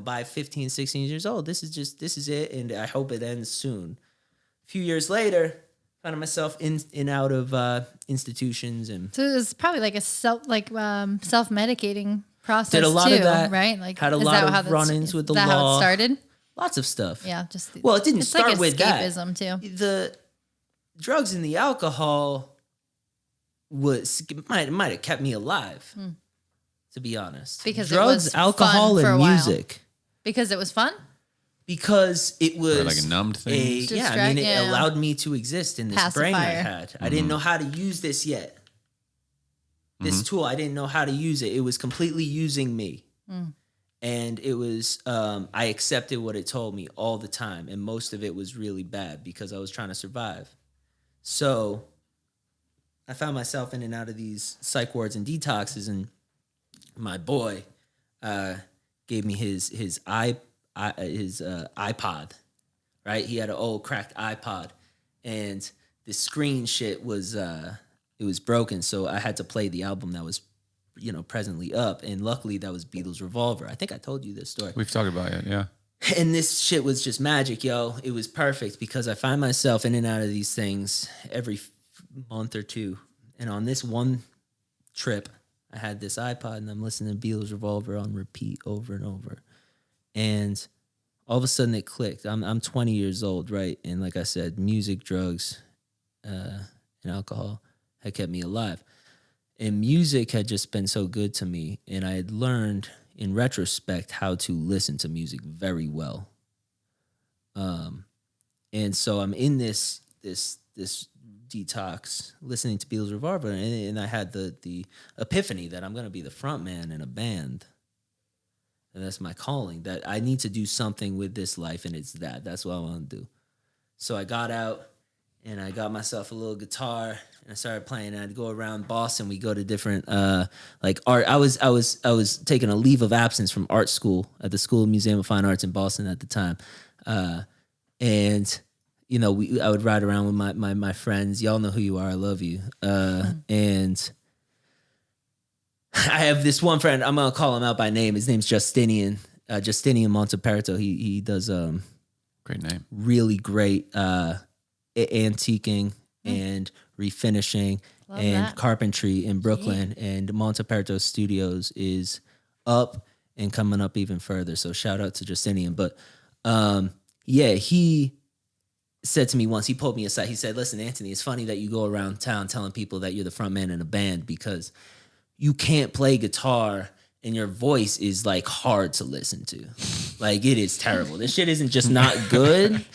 by 15, 16 years old, this is it, and I hope it ends soon. A few years later, found myself in and out of institutions, and So it was probably like a self-medicating process. Did a lot too, of that. right? Like, Had a is lot that of how that's- run-ins with the is that how law. it started? lots of stuff. Yeah, just Well, it didn't it's start like with that. escapism too. The drugs and the alcohol might have kept me alive, to be honest. Because it drugs, was alcohol, fun for and a while. music. Because it was fun. Because it was Or like a numbed thing? it Yeah. allowed me to exist in this brain I Pacifier. had. I didn't know how to use this yet. This tool, I didn't know how to use it. It was completely using me. And it was, I accepted what it told me all the time. And most of it was really bad because I was trying to survive. So I found myself in and out of these psych wards and detoxes. And my boy gave me his iPod, right? He had an old cracked iPod. And the screen shit was, it was broken. So I had to play the album that was presently up, and luckily that was Beatles' Revolver. I think I told you this story. We've talked about it, yeah. And this shit was just magic, yo. It was perfect because I find myself in and out of these things every month or two. And on this one trip, I had this iPod and I'm listening to Beatles' Revolver on repeat over and over. And all of a sudden it clicked. I'm 20 years old, right? And like I said, music, drugs, and alcohol had kept me alive. And music had just been so good to me. And I had learned in retrospect how to listen to music very well. And so I'm in this detox listening to Beatles' Revolver, and I had the epiphany that I'm going to be the front man in a band. And that's my calling, that I need to do something with this life, and it's that's what I want to do. So I got out and I got myself a little guitar and I started playing. And I'd go around Boston. We go to different like art. I was taking a leave of absence from art school at the School of Museum of Fine Arts in Boston at the time. And I would ride around with my friends. Y'all know who you are. I love you. And I have this one friend. I'm gonna call him out by name. His name's Justinian. Justinian Monteperto. He does Great name. really great antiquing and refinishing and that. carpentry in Brooklyn. And Monteperto Studios is up and coming up even further. So shout out to Justinian. But he said to me once, he pulled me aside. He said, listen, Antony, it's funny that you go around town telling people that you're the front man in a band because you can't play guitar and your voice is like hard to listen to. Like it is terrible. This shit isn't just not good,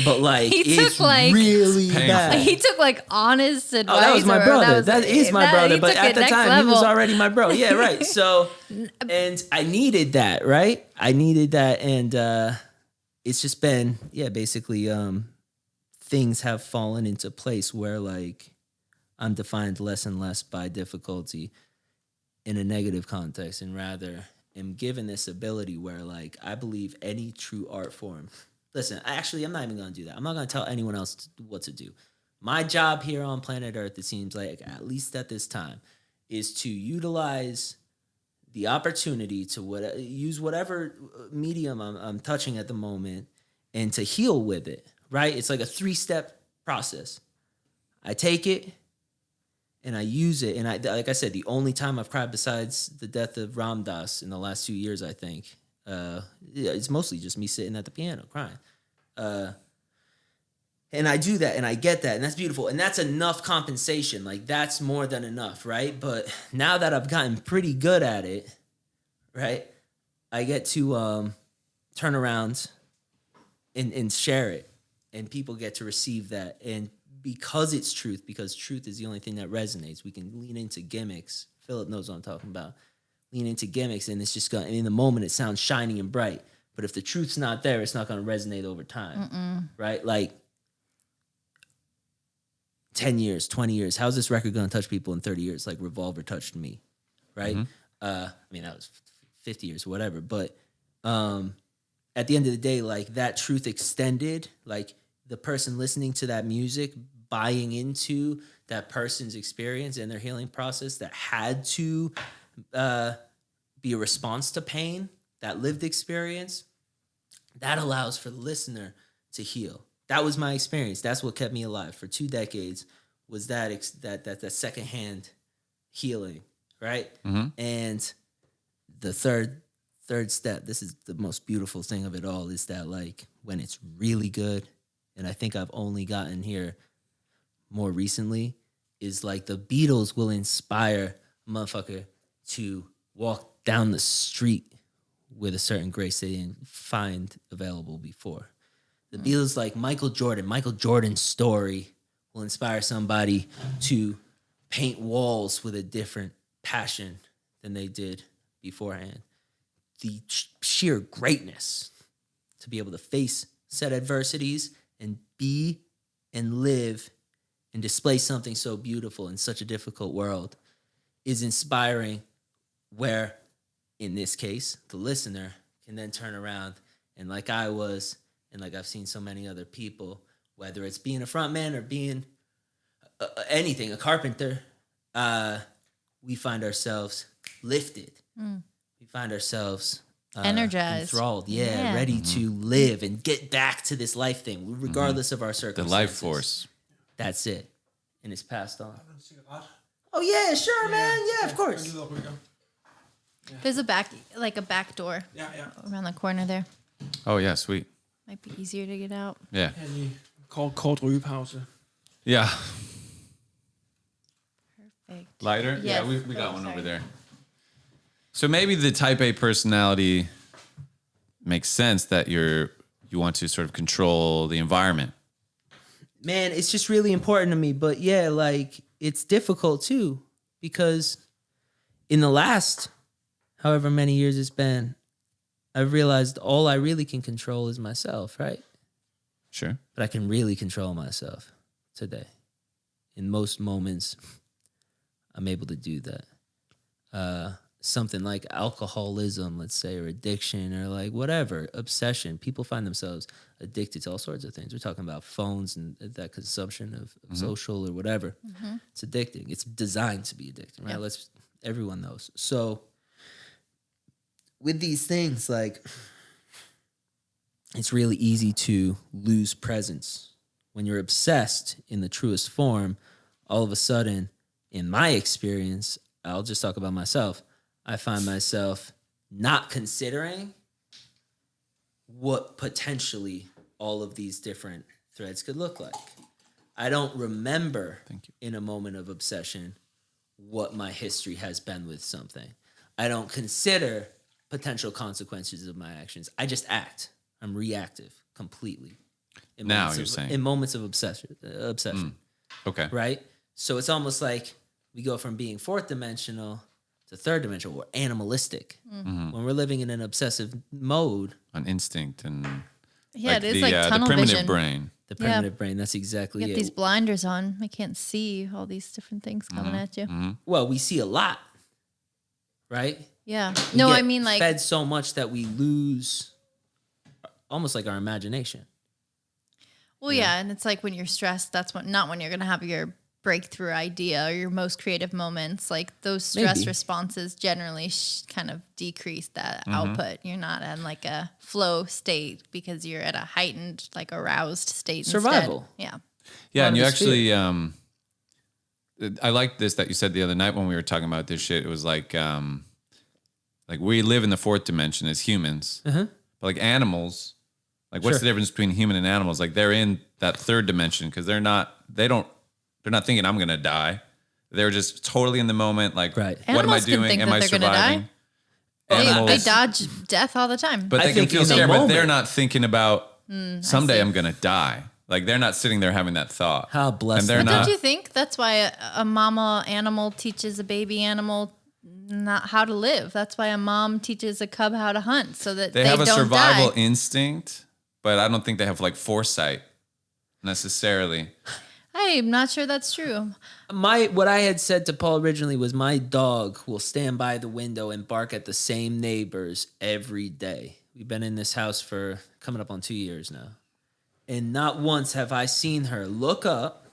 but like He it's took, like- really Painful. bad. He took like honest advice. Oh, that was my or brother. That is my brother. he But took at it the next time, he level. was already my bro. Yeah, right. So, and I needed that, right? I needed that. And it's just been, basically things have fallen into place where like I'm defined less and less by difficulty in a negative context and rather am given this ability where like I believe any true art form. Listen, actually, I'm not even going to do that. I'm not going to tell anyone else what to do. My job here on planet Earth, it seems like, at least at this time, is to utilize the opportunity to use whatever medium I'm touching at the moment and to heal with it, right? It's like a 3-step process. I take it and I use it. And like I said, the only time I've cried besides the death of Ram Dass in the last 2 years, I think, it's mostly just me sitting at the piano crying. And I do that and I get that and that's beautiful. And that's enough compensation. Like that's more than enough, right? But now that I've gotten pretty good at it, right? I get to turn around and share it. And people get to receive that. And because it's truth, because truth is the only thing that resonates, we can lean into gimmicks. Phillip knows what I'm talking about. Lean into gimmicks and it's just going to, in the moment it sounds shiny and bright. But if the truth's not there, it's not going to resonate over time, right? Like 10 years, 20 years, how's this record going to touch people in 30 years? Like Revolver touched me, right? I mean, that was 50 years, whatever. But at the end of the day, like that truth extended, like the person listening to that music, buying into that person's experience and their healing process that had to be a response to pain, that lived experience, that allows for the listener to heal. That was my experience. That's what kept me alive for 2 decades. Was that secondhand healing, right? And the third step. This is the most beautiful thing of it all. Is that like when it's really good, and I think I've only gotten here more recently. Is like the Beatles will inspire a motherfucker to walk down the street with a certain grace they didn't find available before. The Beatles, like Michael Jordan's story will inspire somebody to paint walls with a different passion than they did beforehand. The sheer greatness to be able to face said adversities and be and live and display something so beautiful in such a difficult world is inspiring, where in this case, the listener can then turn around and like I was, and like I've seen so many other people, whether it's being a front man or being anything, a carpenter, we find ourselves lifted. We find ourselves energized, enthralled, ready to live and get back to this life thing, regardless of our The circumstances. life force. That's it. And it's passed on. Oh, yeah, sure, man. Yeah, of course. There's a back door around the corner there. Oh, yeah, sweet. Might be easier to get out. Yeah. Kort rygepause. Yeah. Perfect. Lighter? Yes. Yeah, we got one sorry. over there. So maybe the type A personality makes sense that you want to sort of control the environment. Man, it's just really important to me. But yeah, like it's difficult too, because in the last however many years it's been, I've realized all I really can control is myself, right? Sure. But I can really control myself today. In most moments, I'm able to do that. Something like alcoholism, let's say, or addiction, or like whatever, obsession. People find themselves addicted to all sorts of things. We're talking about phones and that consumption of social or whatever. It's addicting. It's designed to be addicting, right? Yep. Everyone knows. So with these things, like it's really easy to lose presence. When you're obsessed in the truest form, all of a sudden, in my experience, I'll just talk about myself, I find myself not considering what potentially all of these different threads could look like. I don't remember in a moment of obsession what my history has been with something. I don't consider potential consequences of my actions. I just act. I'm reactive completely. Now you're saying. In moments of obsession. Okay. Right? So it's almost like we go from being fourth dimensional to third dimensional. We're animalistic. When we're living in an obsessive mode. On instinct and Yeah, it is like tunnel the primitive vision. brain. The primitive brain, that's exactly You get it. these blinders on. I can't see all these different things coming at you. Well, we see a lot, right? Yeah. We No, get I mean like fed so much that we lose almost like our imagination. well, yeah, and it's like when you're stressed, that's not when you're gonna have your breakthrough idea or your most creative moments. Like those stress Maybe. responses generally kind of decrease that output. You're not in like a flow state because you're at a heightened, like aroused state. Survival. Instead. Yeah, and you Part of the actually, I like this that you said the other night when we were talking about this shit. It was like we live in the fourth dimension as humans, but like animals, like what's the difference between human and animals? Like they're in that third dimension because they're not thinking I'm gonna die. They're just totally in the moment. Like, Right. what am I Animals can doing? think Am that I they're gonna surviving? die. They Animals, dodge death all the time. but I they can think feel in the scared. But they're moment- not thinking about someday see. I'm gonna die. Like they're not sitting there having that thought. How blessed And they're they But not. don't you think that's why a mama animal teaches a baby animal not how to live? That's why a mom teaches a cub how to hunt so that They they have a don't survival die. instinct, but I don't think they have like foresight necessarily. I'm not sure that's true. What I had said to Paul originally was my dog will stand by the window and bark at the same neighbors every day. We've been in this house for coming up on 2 years now. And not once have I seen her look up,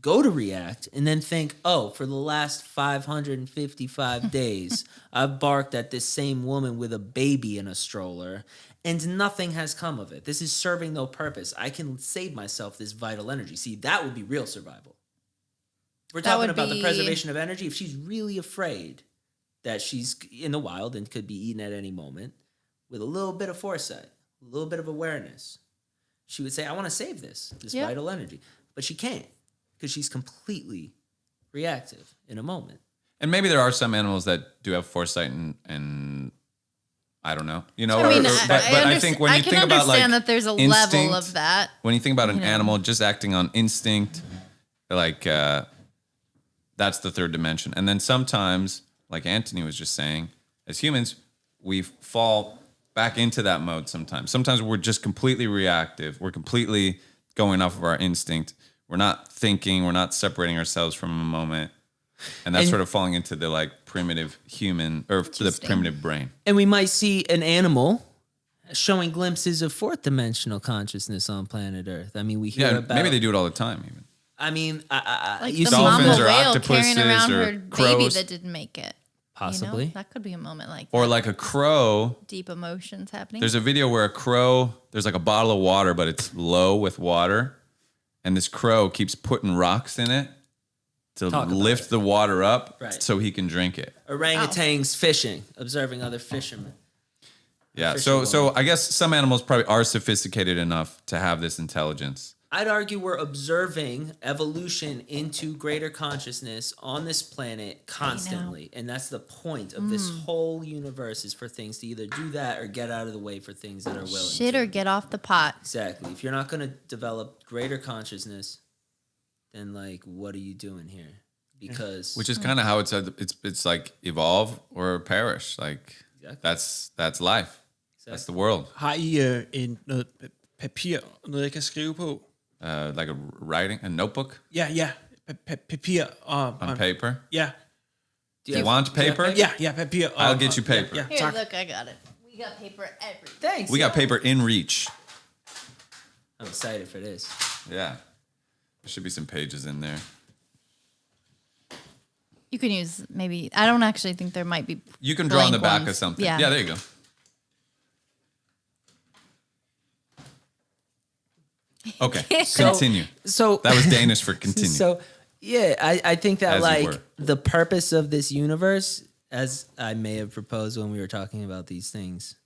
go to react, and then think, oh, for the last 555 days, I've barked at this same woman with a baby in a stroller, and nothing has come of it. This is serving no purpose. I can save myself this vital energy. See, that would be real survival. We're That talking would about the be- preservation of energy. If she's really afraid that she's in the wild and could be eaten at any moment, with a little bit of foresight, a little bit of awareness, she would say, I want to save this Yeah. vital energy. But she can't because she's completely reactive in a moment. And maybe there are some animals that do have foresight and I don't know, you know. I mean, but I think when you can think about like understand that there's a instinct, level of that. when you think about an animal just acting on instinct, like that's the third dimension. And then sometimes, like Antony was just saying, as humans, we fall back into that mode sometimes. Sometimes we're just completely reactive. We're completely going off of our instinct. We're not thinking. We're not separating ourselves from a moment. And that's sort of falling into the like primitive human or the Interesting. primitive brain. And we might see an animal showing glimpses of fourth dimensional consciousness on planet Earth. I mean, we hear Yeah, about... maybe they do it all the time even. I mean, Like you the see dolphins mama or whale octopuses carrying around or her baby crows. that didn't make it. Possibly. You know? That could be a moment like Or that. like a crow. Deep emotions happening. There's a video where a crow, there's like a bottle of water, but it's low with water. And this crow keeps putting rocks in it to Talk about lift the water up Right. so he can drink it. Orangutans fishing, observing other fishermen. Yeah. Fishing So I guess some animals probably are sophisticated enough to have this intelligence. I'd argue we're observing evolution into greater consciousness on this planet constantly. And that's the point of this whole universe is for things to either do that or get out of the way for things that are willing Shit to. or get off the pot. Exactly. If you're not going to develop greater consciousness, then like, what are you doing here? Because Which is kind of how it's like evolve or perish. Like Exactly. that's life. That's the world. Har I noget papir, noget jeg kan skrive på? Like a notebook Ja, papir on paper. Ja, You want paper? ja, papir. I'll get you paper. Ja, Here, tak. look, I got it. We got paper everywhere. thanks. We got paper in reach. I'm excited for this. Yeah. There should be some pages in there. You can use maybe, I don't actually think there might be. You can draw on the blank back ones. of something. Yeah. Yeah, there you go. Okay, continue. So That was Danish for continue. So yeah, I think that As you were. the purpose of this universe, as I may have proposed when we were talking about these things,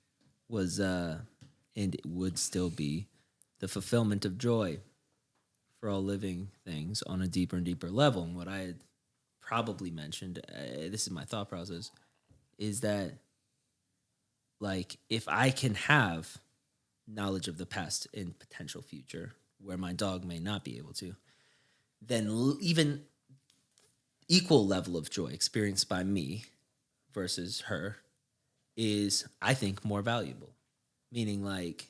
was and it would still be the fulfillment of joy for all living things on a deeper and deeper level. And what I had probably mentioned, this is my thought process, is that like if I can have knowledge of the past and potential future where my dog may not be able to, then even equal level of joy experienced by me versus her is, I think, more valuable. Meaning, like,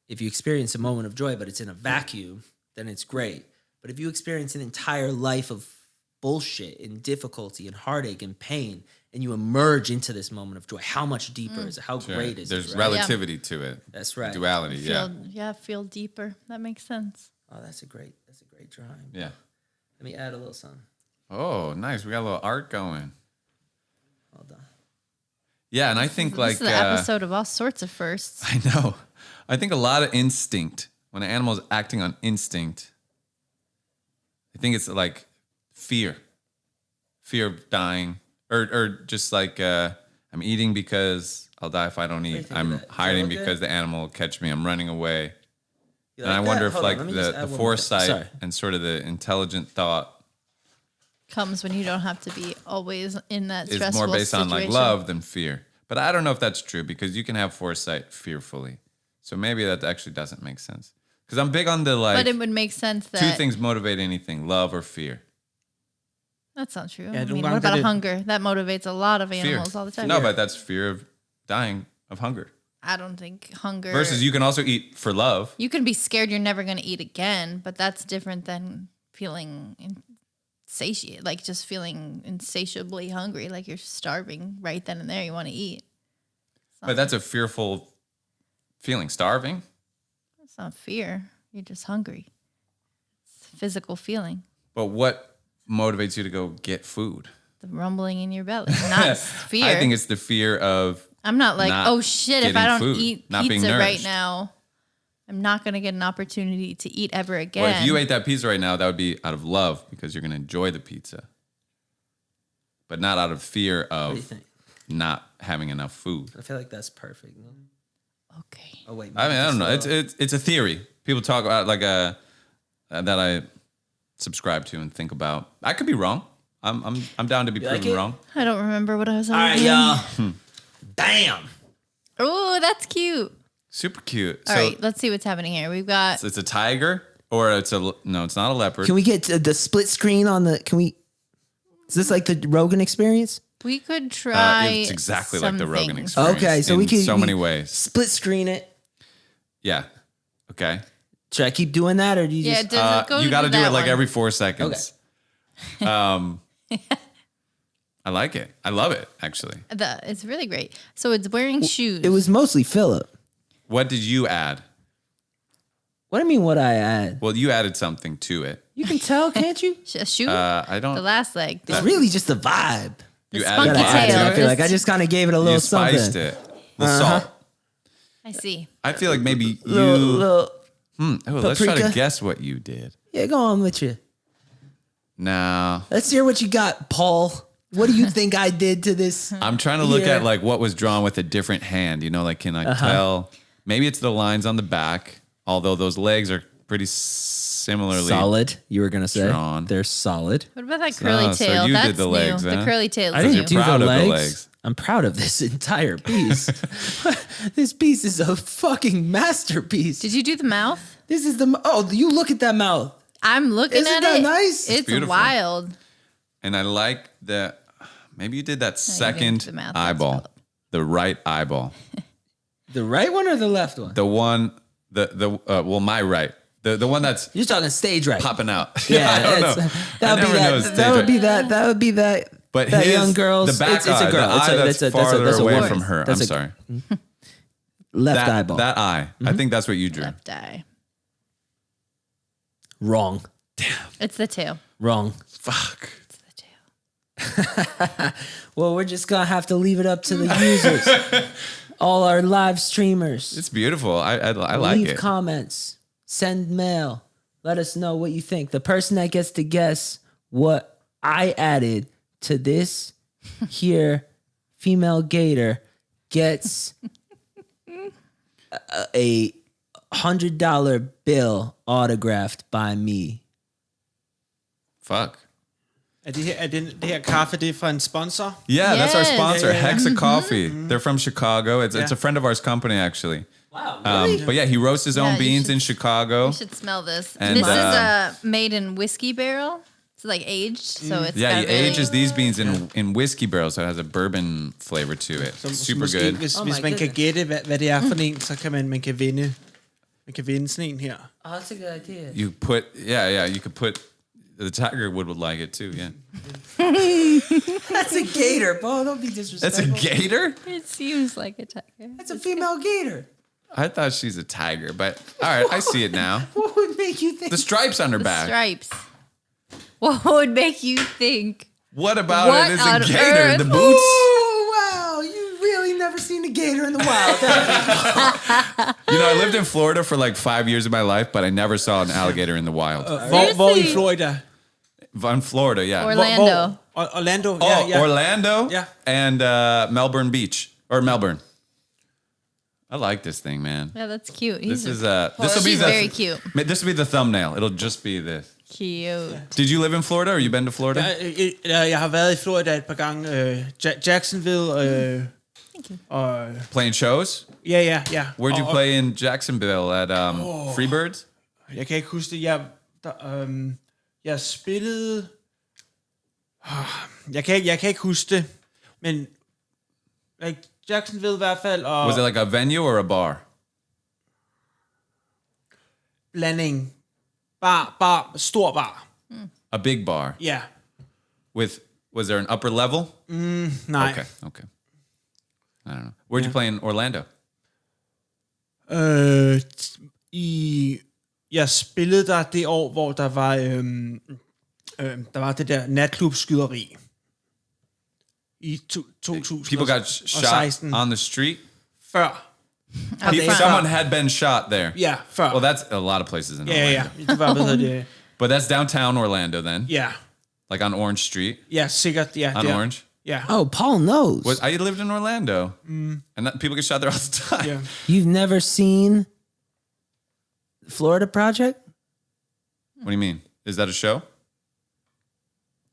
if you experience a moment of joy, but it's in a vacuum, then it's great. But if you experience an entire life of bullshit and difficulty and heartache and pain, and you emerge into this moment of joy, how much deeper is it? How great is There's it? Right? relativity to it. That's right. Duality, Feel deeper. That makes sense. Oh, that's a great drawing. Yeah. Let me add a little something. Oh, nice. We got a little art going. Hold on. Yeah, and I think like This is an episode of all sorts of firsts. I know. I think a lot of instinct, when an animal is acting on instinct, I think it's like fear of dying, or just like I'm eating because I'll die if I don't eat. I'm hiding because the animal will catch me. I'm running away. And I wonder if like the foresight and sort of the intelligent thought Comes when you don't have to be always in that stressful is more based situation. on like love than fear. But I don't know if that's true because you can have foresight fearfully. So maybe that actually doesn't make sense. Because I'm big on the like. But it would make sense that two things motivate anything: love or fear. That's not true. Yeah, I du mean, kan what about godt hunger? That motivates a lot of Fear. animals all the time. No, but that's fear of dying of hunger. I don't think hunger. Versus you can also eat for love. You can be scared you're never going to eat again, but that's different than feeling satiate, like just feeling insatiably hungry, like you're starving right then and there. You want to eat. But that's a fearful feeling. Starving. It's not fear. You're just hungry. It's a physical feeling. But what motivates you to go get food? The rumbling in your belly, not fear. I think it's the fear of. I'm not like, not oh shit, if I getting don't food, eat not being pizza right nourished. now, I'm not going to get an opportunity to eat ever again. Well, if you ate that pizza right now, that would be out of love because you're going to enjoy the pizza, but not out of fear What do you of think? not having enough food. I feel like that's perfect. No? Okay. Oh wait. I mean, I don't know. It's a theory. People talk about like that I subscribe to and think about. I could be wrong. I'm down to be proven like it? wrong. I don't remember what I was All right, arguing. y'all. Bam. Oh, that's cute. Super cute. All So right, let's see what's happening here. We've got it's a tiger or it's it's not a leopard. Can we get the split screen on the? Can we? Is this like the Rogan experience? we could try. It's exactly like the some Rogan things. experience. Okay, so we in can so many ways. split screen it. Yeah. Okay. Should I keep doing that, or do you Yeah, just? does it go You got to do that it like one? every 4 seconds. I like it. I love it, actually. It's really great. So it's wearing shoes. It was mostly Phillip. What did you add? What do you mean? What I add? Well, you added something to it. You can tell, can't you? a shoe. I don't. the last leg. It's really just the vibe. You the added spunky That I added. tail. I feel like I just kind of gave it a little You something. spiced it. The salt. I see. I feel like maybe you. Little, Let's try to paprika. guess what you did. yeah, go on with you. No. Let's hear what you got, Paul. What do you think I did to this? I'm trying to look Yeah. at like what was drawn with a different hand. You know, like can I tell? Maybe it's the lines on the back, although those legs are pretty similarly. Solid. You were gonna say drawn. they're solid. What about that curly so tail? you did That's the legs, new. huh? The curly tail. I new. didn't do proud the of the legs. legs. I'm proud of this entire piece. This piece is a fucking masterpiece. Did you do the mouth? This is the you look at that mouth. I'm looking Isn't at that it. nice? It's beautiful. wild. And I like that. Maybe you did that didn't second do the math, that's eyeball, Phillip. the right eyeball, The right one or the left one? the one, my right, the one that's You're talking stage right. popping out. Yeah, I don't know. That would be never know that. stage That would right. be that. That would be that. But that his, young girl's. the back it's a eye, girl. the eye that's farther that's a away woman. from her. That's I'm a sorry. Left That eyeball. That eye. I think that's what you drew. Left eye. Wrong. It's the tail. Wrong. Fuck. It's the tail. Well, we're just gonna have to leave it up to the users. All our live streamers. It's beautiful. I like Leave it. comments. Send mail. Let us know what you think. The person that gets to guess what I added to this here female gator gets a $100 bill autographed by me. Fuck. Er det her kaffe, det er fra en sponsor? Yeah, that's our Yes. sponsor, Yeah, yeah. Hexa Coffee. They're from Chicago. It's a friend of ours company, actually. Wow, really? But yeah, he roasts his own Yeah, you beans should- in Chicago. You should smell this. And, This is made in whiskey barrel. It's like aged, so it's Yeah, he got really- ages these beans in whiskey barrels, so it has a bourbon flavor to it. Så Super måske, good. Hvis Oh man my kan goodness. gætte, hvad det er for en, så kan man kan vinde. Man kan vinde sådan en her. Oh, that's a good idea. You put, you could put, the tiger would like it too, yeah. That's a gator, Bo. Don't be That's disrespectful. a gator? It seems like a tiger. That's a female gator. I thought she's a tiger, but all right, I see it now. What would make you think? The stripes on her The back. stripes. What would make you think? What about What it is on a gator? earth? The boots? Oh, wow. You really never seen a gator in the wild. You know, I lived in Florida for like 5 years of my life, but I never saw an alligator in the wild. Hvor i Florida? In Florida, yeah. Orlando. Orlando, Oh, ja. Orlando Yeah. and Melbourne Beach. Or Melbourne. I like this thing, man. Yeah, that's cute. This is Well, this will be she's the very cute. This will be the thumbnail. It'll just be this. Cute. Did you live in Florida, or you been to Florida? Jeg har været i Florida et par gange. Jacksonville. Og Playing shows? ja. Where'd you Og- play in Jacksonville at Freebirds? Jeg kan ikke huske det. Jeg spillede... Jeg kan ikke huske det. Men like, Jacksonville i hvert fald. Og Was it like a venue or a bar? blanding. Stor bar. A big bar. Ja. Was there an upper level? Nej. Okay. I don't know. Where'd you play in Orlando? Jeg spillede der det år, hvor der var det der natklubskyderi. I 2000. People got shot on the street? Før. Someone had been shot there. Ja, før. Well, that's a lot of places in Orlando. Ja. Det var, hvad hedder det? But that's downtown Orlando then? Ja. Like on Orange Street? Ja, sikkert. Ja, On der. Orange? Ja. Oh, Paul knows. I lived in Orlando. And people get shot there all the time. Ja. You've never seen Florida Project? What do you mean? Is that a show?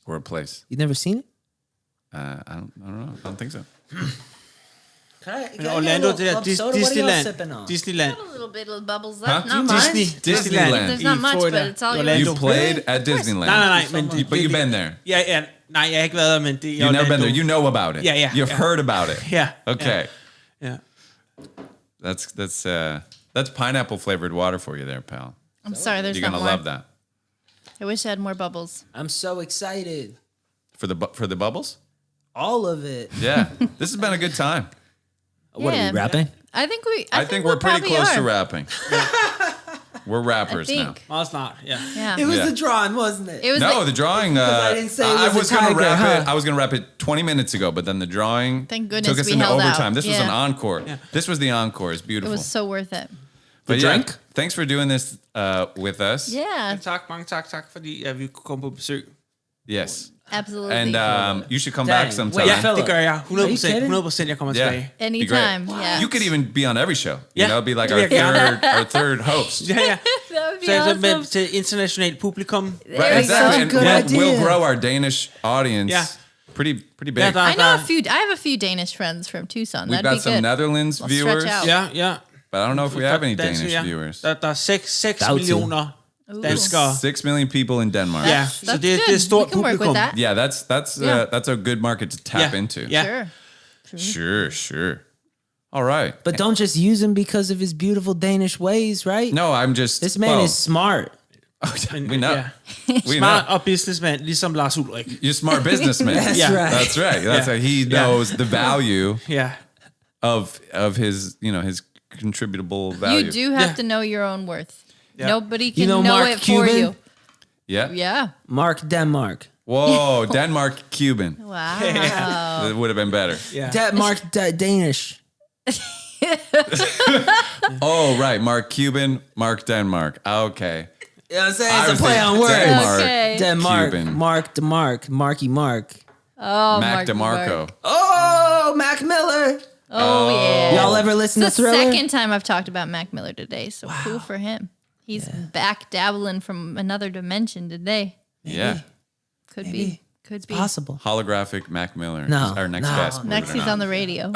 Or a place? You've never seen it? I don't know. I don't think so. Men Orlando, det der Disneyland. A little bit of bubbles left. Huh? Not much. Disneyland. There's not I much, Florida. but it's all Orlando. You played at Disneyland. Nej, men... But you've been there. Ja. Nej, jeg har ikke været der, men det er You've never been Orlando. there. You know about it. Yeah. You've heard about it. Ja. Okay. Ja. That's pineapple flavored water for you there, pal. I'm sorry, there's You're not gonna more. love that. I wish I had more bubbles. I'm so excited. For the bubbles? All of it. Yeah. This has been a good time. What are we rapping? I think I think we're pretty probably close to are. rapping. We're rappers I now. think. Meget snart, ja. Yeah. It was Yeah. the drawing, wasn't it? It was No, like, the drawing. I didn't say it I was a was gonna tiger, wrap it. huh? I was gonna wrap it 20 minutes ago, but then the drawing Thank goodness took us we into held overtime. out. This was an Yeah. encore. This was the encore. It's it beautiful. was so worth it. But The yeah, drink? thanks for doing this with us. Yeah, Mange tak, fordi vi kunne komme på besøg. Yes. absolutely. And you should come Dang. back sometime. Wait, Ja, Phillip. det gør jeg. Are you kidding? 100% jeg kommer tilbage. Be Anytime, great. yeah. You could even be on every show. You Yeah. know, be like Yeah, yeah. our third host. Ja. That would be Så awesome. med til internationalt publikum. Right, There you exactly. go. And Good idea. we'll grow our Danish audience Yeah. pretty big. Ja, I know I have a few Danish friends from Tucson. We've That'd got be some good. Netherlands We'll viewers, stretch out. Ja. but I don't know if we have any Danske, Danish ja. viewers. Der er 6 Doubt millioner danskere. 6 million people in Denmark. Ja, That's så det er good. et stort We can work with publikum. that. Yeah, that's a good market to tap Ja. into. Ja. Sure. All right. But don't just use him because of his beautiful Danish ways, right? No, I'm just This man is smart. we know. Ja. We Smart know. og businessman, ligesom Lars Ulrik. You're a smart businessman. That's Yeah. right. That's right. That's how he knows the value Ja. of his, his contributable value. You do have Yeah. to know your own worth. Yeah. Nobody can know know Mark it for Cuban? you. Yeah. Yeah. Mark Denmark. Whoa, Denmark, Cuban. Wow. That would have been better. Ja. Denmark Danish. Oh, right. Mark Cuban, Mark Denmark. Okay. You know what I'm saying? I It's a was play thinking on words. Denmark, Okay. Denmark, Cuban. Mark DeMark, Marky Mark. Oh, Mac Mark. DeMarco. Oh, Mac Miller. Oh, yeah. Y'all ever listen It's to the Thriller? second time I've talked about Mac Miller today, so cool for him. He's back dabbling from another dimension today. Yeah. Could Maybe. be. Could be. Possible. Holographic Mac Miller. No, Our next no. guest. believe Next, it or he's not. on the radio.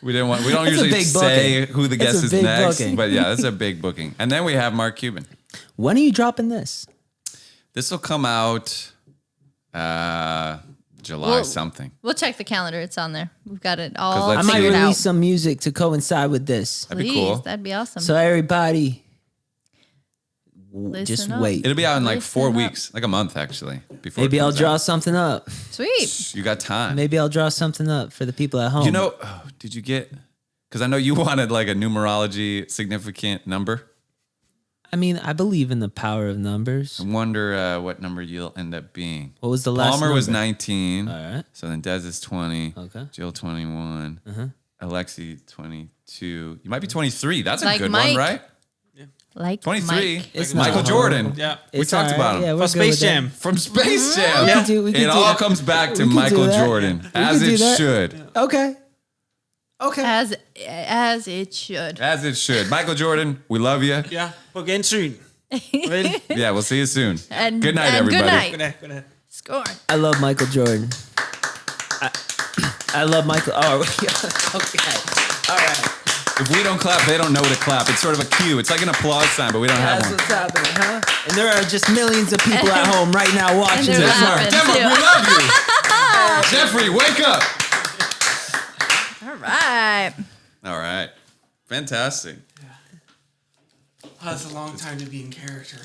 We don't That's a usually big say booking. who the That's guest a is big next, booking. but yeah, that's a big booking. And then we have Mark Cuban. When are you dropping this? This will come out July Well, something. We'll check the calendar. It's on there. We've got it 'Cause all let's I might see. figured release out. some music to coincide with this. That'd be Please, cool. that'd be awesome. So everybody, Listen just up. wait. It'll be out in like 4 Listen up. weeks, like a month actually. Before Maybe it I'll comes draw out. something up. Sweet. You got time. Maybe I'll draw something up for the people at home. You know, did you get? Because I know you wanted like a numerology significant number. I mean, I believe in the power of numbers. I wonder what number you'll end up being. What was the last Palmer was number? 19. All right. So then Dez is 20. Okay. Jill 21. Alexi 22. You might be 23. That's a Like good Mike. one, right? Like 23. Mike. It's Michael not Jordan. horrible. Yeah. We It's talked all about right. him. Yeah, we're For good Space with that. Jam. From Space Jam. We could do It all that. comes back to We could do Michael that. Jordan, We as could do it that. should. Okay. Okay. As it should. As it should. Michael Jordan, we love you. Ja, på gensyn. Vel? Yeah, we'll see you soon. And Good night, and everybody. Good night. Goddag, goddag. Score. I love Michael Jordan. I love Michael. Oh, okay. All right. If we don't clap, they don't know to clap. It's sort of a cue. It's like an applause sign, but we don't have That's one. what's happening, huh? And there are just millions of people at home right now watching they're this. laughing. Denmark, we too. love you. Jeffrey, wake up. All right. All right. Fantastic. Oh, that's a long time to be in character.